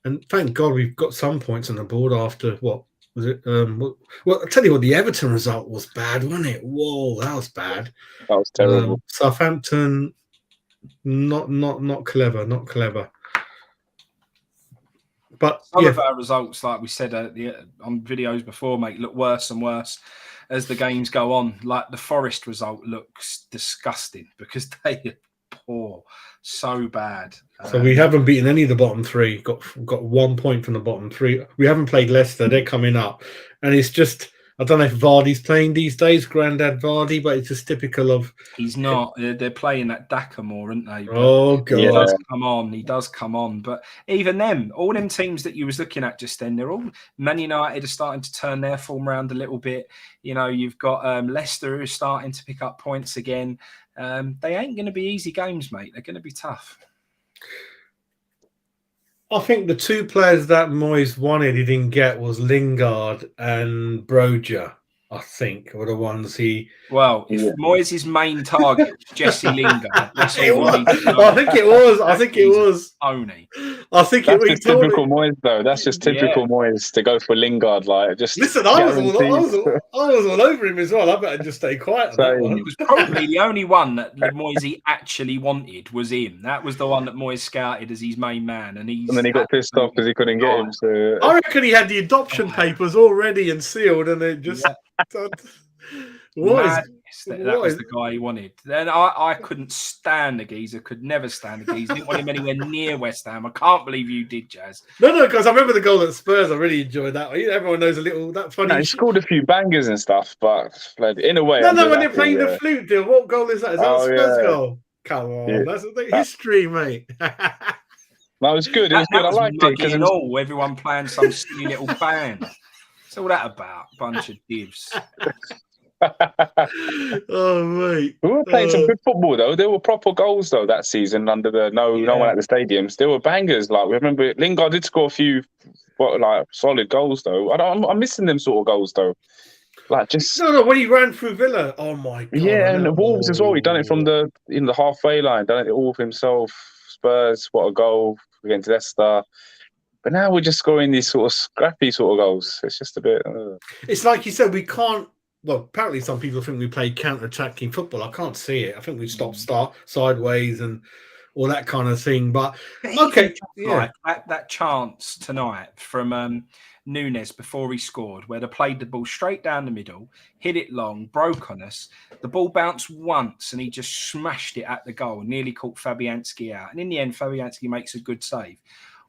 A: and thank God we've got some points on the board after, what was it? Well, I'll tell you what, the Everton result was bad, wasn't it? Whoa, that was bad.
B: That was terrible.
A: Southampton, not clever, not clever. But
C: some of our results, like we said on videos before, mate, look worse and worse as the games go on. Like the Forest result looks disgusting because they are poor, so bad.
A: So we haven't beaten any of the bottom 3. Got 1 point from the bottom 3. We haven't played Leicester. They're coming up, and it's just, I don't know if Vardy's playing these days, Grandad Vardy, but it's just typical of.
C: He's not. They're playing that Daka more, aren't they? But
A: oh God!
C: He does come on. He does come on. But even them, all them teams that you was looking at just then, they're all. Man United are starting to turn their form around a little bit. You know, you've got Leicester who are starting to pick up points again. They ain't going to be easy games, mate. They're going to be tough.
A: I think the 2 players that Moyes wanted he didn't get was Lingard and Broja. I think were the ones he.
C: Well, if Moyes' main target was Jesse Lingard, that's all
A: I think it was. I think it was.
C: Only.
A: I think
B: that's just typical Moyes, though. That's just typical Moyes to go for Lingard. Like, just
A: listen. I was all over him as well. I better just stay quiet on that one.
C: It was probably the only one that Moyes actually wanted was him. That was the one that Moyes scouted as his main man, and then
B: he got pissed off because he couldn't get him. So
A: I reckon he had the adoption papers all ready and sealed, and it just.
C: That was the guy he wanted. Then I couldn't stand the geezer. Could never stand the geezer. Didn't want him anywhere near West Ham. I can't believe you did, Jazz.
A: No, because I remember the goal at Spurs. I really enjoyed that. Everyone knows a little that funny.
B: No, he scored a few bangers and stuff, but in a way,
A: no, when they're playing the flute deal. What goal is that? Is that a Spurs goal? Come on, that's the history, mate.
B: No, it was good. It was good. I liked it because
C: everyone playing some silly little band. What's all that about? Bunch of divs.
A: Oh mate,
B: we were playing some good football though. There were proper goals though that season under the no one at the stadiums. There were bangers. Like, remember Lingard did score a few solid goals though. I'm missing them sort of goals though. Like just
A: when he ran through Villa. Oh my God.
B: Yeah, and the Wolves as well. He done it from the halfway line. Done it all for himself. Spurs, what a goal against Leicester. But now we're just scoring these sort of scrappy sort of goals. It's just a bit.
A: It's like you said, we can't. Well, apparently some people think we play counter-attacking football. I can't see it. I think we start sideways and all that kind of thing. But okay,
C: like that chance tonight from Nunes before he scored, where they played the ball straight down the middle, hit it long, broke on us. The ball bounced once and he just smashed it at the goal, nearly caught Fabianski out. And in the end, Fabianski makes a good save.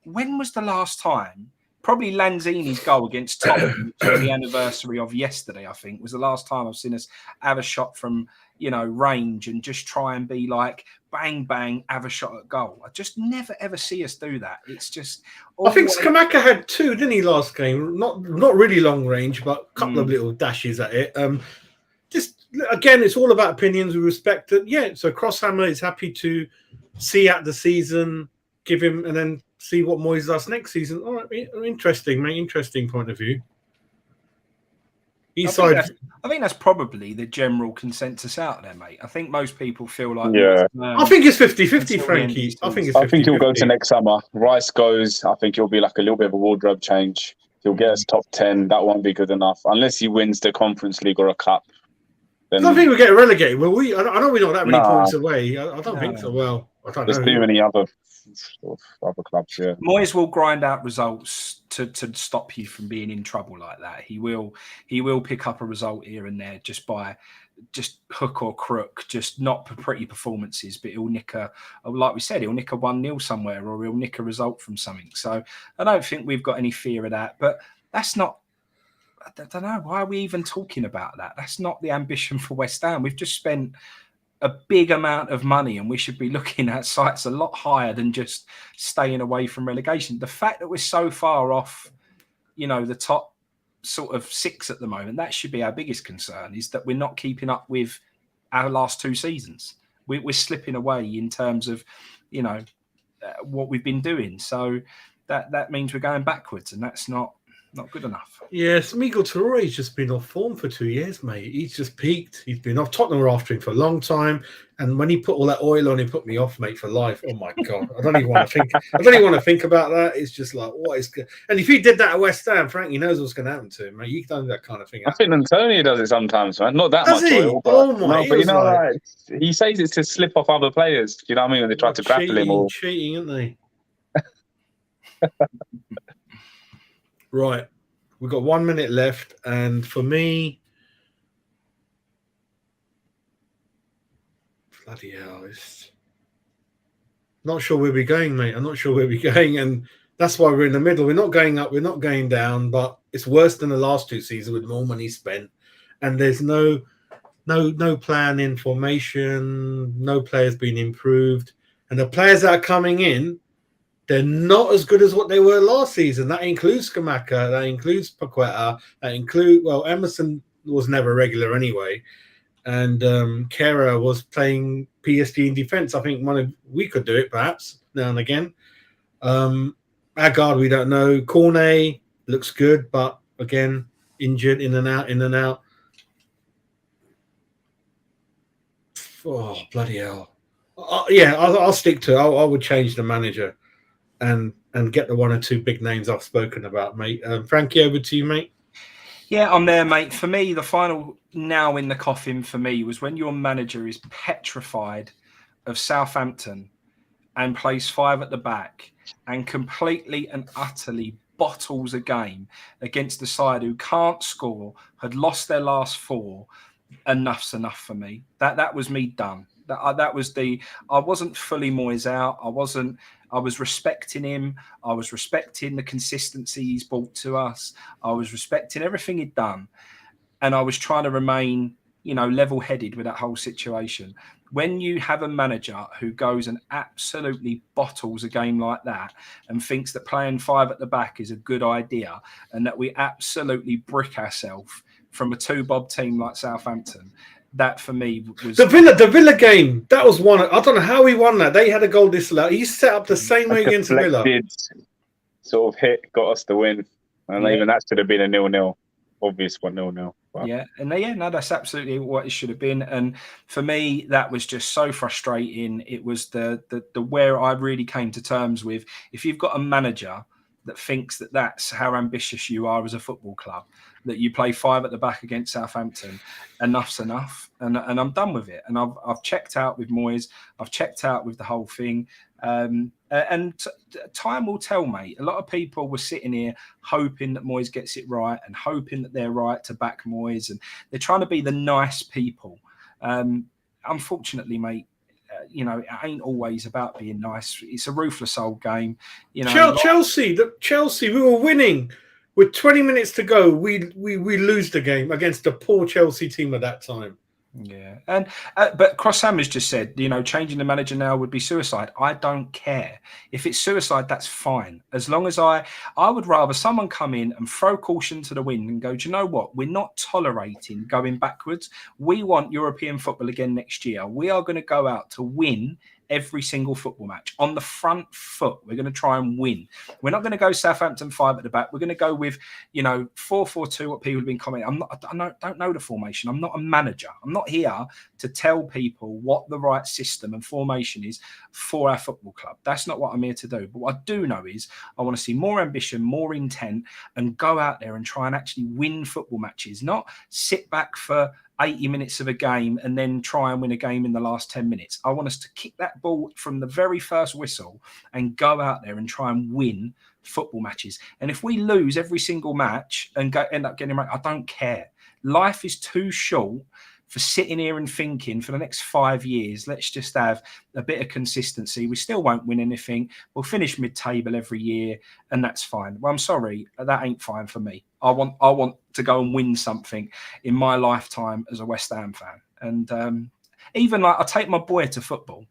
C: When was the last time? Probably Lanzini's goal against Tottenham, which was the anniversary of yesterday, I think, was the last time I've seen us have a shot from, range and just try and be like, bang, bang, have a shot at goal. I just never, ever see us do that. It's just...
A: I think Scamacca had 2, didn't he, last game? Not really long range, but a couple of little dashes at it. Just, again, it's all about opinions. We respect it. Yeah, so Crosshammer is happy to see out the season, give him, and then see what Moyes does next season. All right, interesting, mate. Interesting point of view.
C: I think that's probably the general consensus out there, mate. I think most people feel like...
A: I think it's 50-50, Frankie. I think it's 50-50.
B: I think he'll go to next summer. Rice goes. I think he'll be like a little bit of a wardrobe change. He'll get us top 10. That won't be good enough. Unless he wins the Conference League or a cup.
A: Then... I don't think we'll get relegated. Well, I know we're not that many points away. I don't think so. Well, I don't know.
B: There's too many other sort of other clubs. Yeah,
C: Moyes will grind out results to stop you from being in trouble like that. He will pick up a result here and there just by hook or crook, just not pretty performances, but he'll nick like we said, he'll nick a 1-0 somewhere, or he'll nick a result from something. So I don't think we've got any fear of that. But that's not, I don't know, why are we even talking about that? That's not the ambition for West Ham. We've just spent a big amount of money, and we should be looking at sites a lot higher than just staying away from relegation. The fact that we're so far off, the top sort of 6 at the moment, that should be our biggest concern, is that we're not keeping up with our last 2 seasons. We're slipping away in terms of, what we've been doing. So that means we're going backwards, and that's not good enough.
A: Yes, Miguel Touré's just been off form for 2 years, mate. He's just peaked. He's been off. Tottenham were after him for a long time, and when he put all that oil on, he put me off, mate, for life. Oh my god, I don't even want to think. I don't even want to think about that. It's just like, what is good? And if he did that at West Ham, Frankie knows what's going to happen to him, mate. You've done that kind of thing.
B: I think Antonio does it sometimes, man. Not that
A: Does
B: much
A: he?
B: oil, but,
A: Oh my!
B: no, but like, he says it's to slip off other players. You know what I mean? When they try to grapple him, or
A: cheating, aren't they? Right. We've got 1 minute left, and for me, bloody hell, it's not sure where we're going, mate. I'm not sure where we're going, and that's why we're in the middle. We're not going up, we're not going down, but it's worse than the last 2 seasons with more money spent, and there's no plan in formation, no players being improved, and the players that are coming in, they're not as good as what they were last season. That includes Scamacca, that includes Paqueta, Emerson was never regular anyway. And Kera was playing PSG in defence. I think we could do it perhaps now and again. Agard, we don't know. Cornet looks good, but again, injured, in and out. Oh, bloody hell. I'll stick to it. I would change the manager and get the 1 or 2 big names I've spoken about, mate. Frankie, over to you, mate.
C: Yeah, I'm there, mate. For me, the final nail in the coffin for me was when your manager is petrified of Southampton and plays 5 at the back and completely and utterly bottles a game against the side who can't score, had lost their last 4. Enough's enough for me. That was me done. That was I wasn't fully Moyes out. I was respecting him. I was respecting the consistency he's brought to us. I was respecting everything he'd done. And I was trying to remain, level-headed with that whole situation. When you have a manager who goes and absolutely bottles a game like that and thinks that playing 5 at the back is a good idea and that we absolutely brick ourselves from a 2-bob team like Southampton, that for me was
A: the Villa game. That was one. I don't know how he won that. They had a goal disallowed. He set up the same way against Villa.
B: Sort of hit got us the win, and even that should have been a 0-0. Obvious 1-0. Wow.
C: Yeah, and that's absolutely what it should have been. And for me, that was just so frustrating. It was the where I really came to terms with, if you've got a manager that thinks that that's how ambitious you are as a football club, that you play 5 at the back against Southampton, enough's enough. And I'm done with it. And I've checked out with Moyes. I've checked out with the whole thing. Time will tell, mate. A lot of people were sitting here hoping that Moyes gets it right and hoping that they're right to back Moyes. And they're trying to be the nice people. Unfortunately, mate, it ain't always about being nice. It's a ruthless old game.
A: Chelsea, we were winning with 20 minutes to go. We lose the game against the poor Chelsea team at that time.
C: Yeah, and but Crosshammers just said, changing the manager now would be suicide. I don't care. If it's suicide, that's fine. As long as I would rather someone come in and throw caution to the wind and go, do you know what? We're not tolerating going backwards. We want European football again next year. We are going to go out to win every single football match on the front foot. We're going to try and win. We're not going to go Southampton 5 at the back. We're going to go with 4-4-2. What people have been commenting. I don't know the formation. I'm not a manager. I'm not here to tell people what the right system and formation is for our football club. That's not what I'm here to do. But what I do know is I want to see more ambition, more intent, and go out there and try and actually win football matches, not sit back for 80 minutes of a game and then try and win a game in the last 10 minutes. I want us to kick that ball from the very first whistle and go out there and try and win football matches. And if we lose every single match and end up getting right, I don't care. Life is too short for sitting here and thinking for the next 5 years, let's just have a bit of consistency. We still won't win anything. We'll finish mid-table every year, and that's fine. Well, I'm sorry, that ain't fine for me. I want to go and win something in my lifetime as a West Ham fan. And even like I take my boy to football.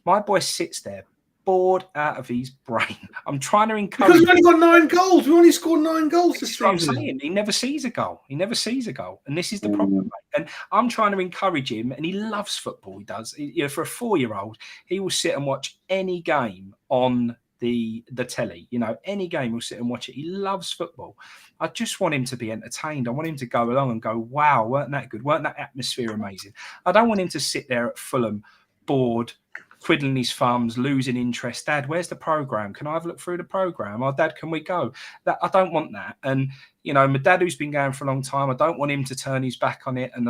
C: My boy sits there bored out of his brain. I'm trying to encourage.
A: Because we only got 9 goals. We only scored 9 goals this season.
C: I'm saying. He never sees a goal. He never sees a goal, and this is the problem. Mate. And I'm trying to encourage him, and he loves football. He does. For a 4-year-old, he will sit and watch any game on the telly. Any game he'll sit and watch it. He loves football. I just want him to be entertained. I want him to go along and go, "Wow, weren't that good? Weren't that atmosphere amazing?" I don't want him to sit there at Fulham, bored, twiddling his thumbs, losing interest. Dad, where's the program? Can I have a look through the program? Oh, Dad, can we go? That I don't want that. And my dad, who's been going for a long time, I don't want him to turn his back on it. And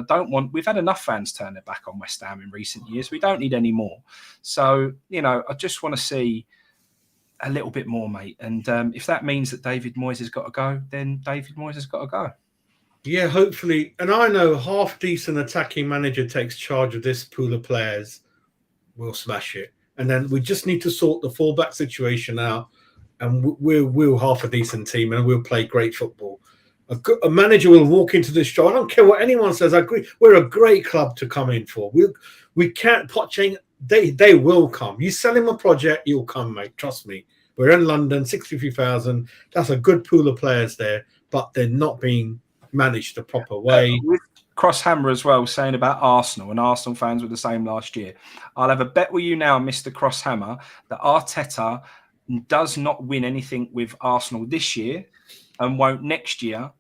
C: we've had enough fans turn their back on West Ham in recent years. We don't need any more. So, I just want to see a little bit more, mate. And if that means that David Moyes has got to go, then David Moyes has got to go.
A: Yeah, hopefully. And I know half-decent attacking manager takes charge of this pool of players, we'll smash it. And then we just need to sort the fullback situation out, and we're half a decent team, and we'll play great football. A manager will walk into this show. I don't care what anyone says. I agree. We're a great club to come in for. We can't Poching. They will come. You sell him a project, he'll come, mate. Trust me. We're in London, 63,000. That's a good pool of players there, but they're not being managed the proper way.
C: Crosshammer as well, saying about Arsenal, and Arsenal fans were the same last year. I'll have a bet with you now, Mr. Crosshammer, that Arteta does not win anything with Arsenal this year and won't next year,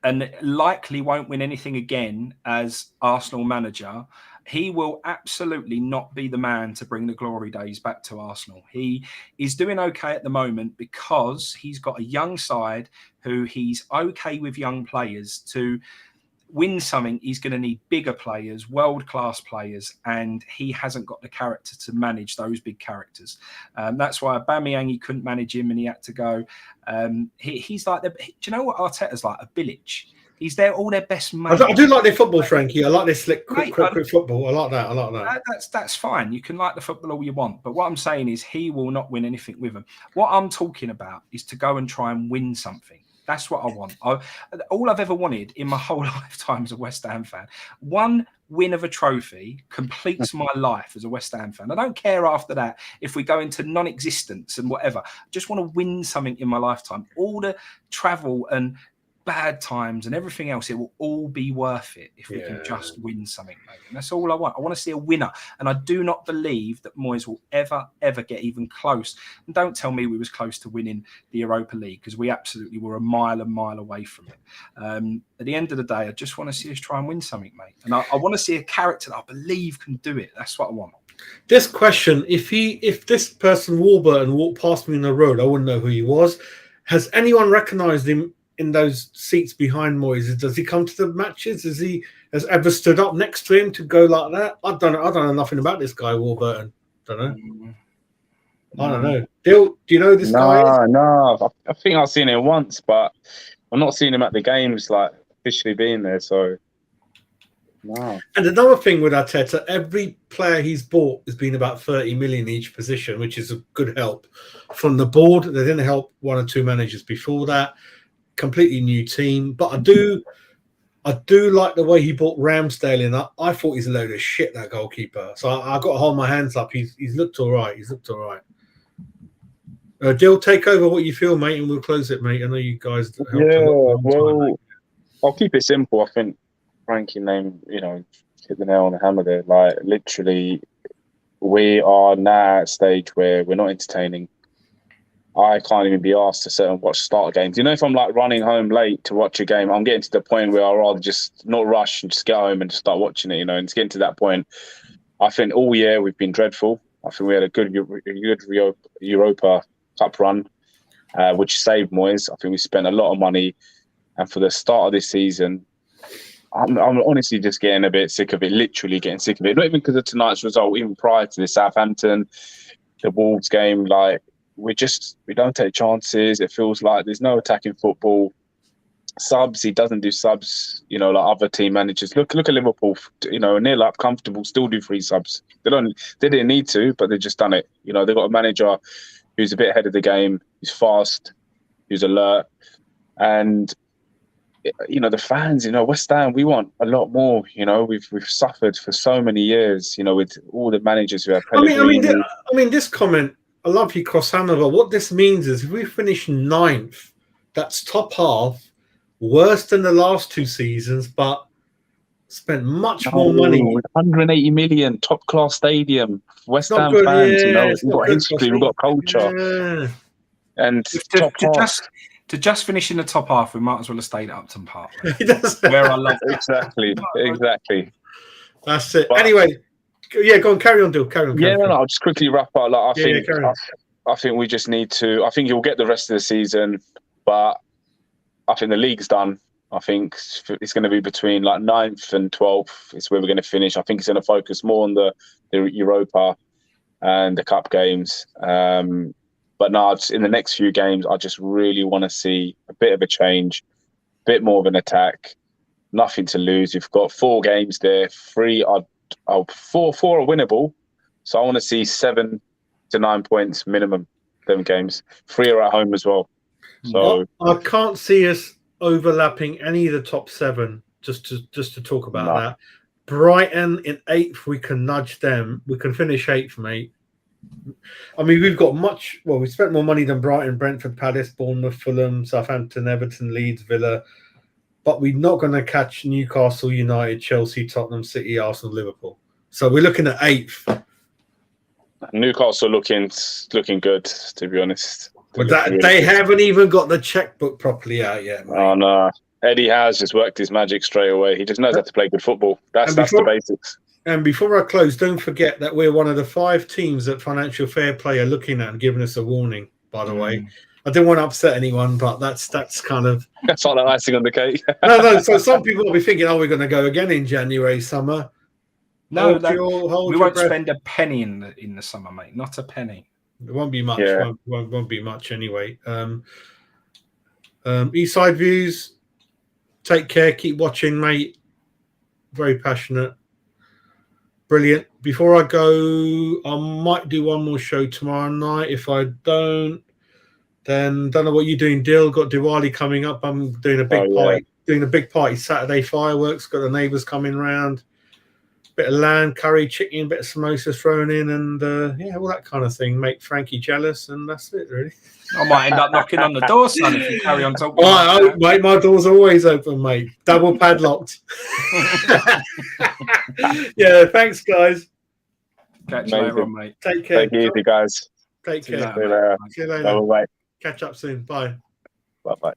C: and likely won't win anything again as Arsenal manager. He will absolutely not be the man to bring the glory days back to Arsenal. He is doing okay at the moment because he's got a young side who he's okay with young players. To win something, he's going to need bigger players, world-class players, and he hasn't got the character to manage those big characters. That's why Aubameyang, he couldn't manage him and he had to go. He's like, do you know what Arteta's like? A village. He's there, all their best mates.
A: I do like their football, Frankie. I like their slick, quick football. I like that.
C: That's fine. You can like the football all you want. But what I'm saying is he will not win anything with them. What I'm talking about is to go and try and win something. That's what I want. All I've ever wanted in my whole lifetime as a West Ham fan, one win of a trophy completes my life as a West Ham fan. I don't care after that if we go into non-existence and whatever. I just want to win something in my lifetime. All the travel and bad times and everything else, it will all be worth it if we can just win something, mate. And that's all I want. I want to see a winner. And I do not believe that Moyes will ever get even close. And don't tell me we was close to winning the Europa League, because we absolutely were a mile away from it. At the end of the day, I just want to see us try and win something, mate. And I want to see a character that I believe can do it. That's what I want.
A: This question, if this person Warburton walked past me in the road, I wouldn't know who he was. Has anyone recognised him in those seats behind Moyes? Does he come to the matches? Has ever stood up next to him to go like that? I don't know nothing about this guy, Warburton. Don't know. I don't know. Dill, do you know this guy?
B: No. I think I've seen him once, but I'm not seeing him at the games, like officially being there. So no. And
A: another thing with Arteta, every player he's bought has been about 30 million each position, which is a good help from the board. They didn't help 1 or 2 managers before that. Completely new team, but I do like the way he brought Ramsdale in. I thought he's a load of shit, that goalkeeper. So I got to hold my hands up. He's looked all right. Dill, take over what you feel, mate, and we'll close it, mate. I know you guys.
B: Well, I'll keep it simple. I think Frankie name, hit the nail on the hammer there. Like literally, we are now at a stage where we're not entertaining. I can't even be asked to sit and watch starter games. If I'm like running home late to watch a game, I'm getting to the point where I'd rather just not rush and just get home and just start watching it, and it's getting to that point. I think all year we've been dreadful. I think we had a good Europa Cup run, which saved Moyes. I think we spent a lot of money, and for the start of this season, I'm honestly just getting a bit sick of it. Literally getting sick of it. Not even because of tonight's result. Even prior to the Southampton, the Wolves game, like we don't take chances. It feels like there's no attacking football. Subs, he doesn't do subs. You know, like other team managers. Look at Liverpool. You know, nil up, comfortable, still do 3 subs. They didn't need to, but they've just done it. You know, they've got a manager who's a bit ahead of the game, who's fast, who's alert, and you know, the fans, you know, West Ham, we want a lot more. You know, we've suffered for so many years, you know, with all the managers who have Pellegrini.
A: I mean, this comment, I love you, Cross Hanover. What this means is if we finish 9th, that's top half, worse than the last 2 seasons, but spent much more money.
B: 180 million, top class stadium, West Ham
A: good,
B: fans,
A: yeah,
B: you know, we've got history, we've got culture.
A: Yeah.
B: And
C: to just finish in the top half, we might as well have stayed at Upton Park.
A: Where
C: I love
B: exactly.
A: That's it. But, anyway, yeah, go on, carry on, Dill. Carry on.
B: I'll just quickly wrap up. Like, I think we just need to. I think you'll get the rest of the season, but I think the league's done. I think it's going to be between like 9th and 12th. It's where we're going to finish. I think it's going to focus more on the Europa and the cup games. But no, in the next few games, I just really want to see a bit of a change, a bit more of an attack. Nothing to lose. We've got 4 games there. 4 are winnable. So I want to see 7 to 9 points minimum. Them games. 3 are at home as well. So
A: I can't see us overlapping any of the top 7. Just to talk about that. Brighton in 8th, we can nudge them. We can finish 8th, mate. I mean, we've got we spent more money than Brighton, Brentford, Palace, Bournemouth, Fulham, Southampton, Everton, Leeds, Villa. But we're not going to catch Newcastle United, Chelsea, Tottenham, City, Arsenal, Liverpool. So we're looking at 8th.
B: Newcastle looking good, to be honest.
A: But they haven't even got the checkbook properly out yet, mate.
B: Oh, no. Eddie has just worked his magic straight away. He just knows how to play good football. That's the basics.
A: And before I close, don't forget that we're one of the 5 teams that Financial Fair Play are looking at and giving us a warning, by the way. I didn't want to upset anyone, but that's kind of...
B: That's not the icing on the cake.
A: No. So some people will be thinking, we're going to go again in January, summer.
C: No, we won't spend a penny in the summer, mate. Not a penny.
A: It won't be much. Yeah. Won't be much anyway. Eastside Views, take care. Keep watching, mate. Very passionate. Brilliant. Before I go, I might do one more show tomorrow night. If I don't, then don't know what you're doing, Dill. Got Diwali coming up. I'm doing a big party. Doing a big party Saturday, fireworks. Got the neighbours coming round. Bit of lamb, curry, chicken, bit of samosas thrown in, and all that kind of thing. Make Frankie jealous, and that's it, really.
C: I might end up knocking on the door, son, if you carry on talking.
A: Mate, my door's always open, mate. Double padlocked. Yeah, thanks, guys.
C: Catch you later on, mate.
A: Take care.
B: Take it easy, guys.
A: Take care.
B: See you later.
A: See you later.
B: Bye.
A: Catch up soon. Bye.
B: Bye.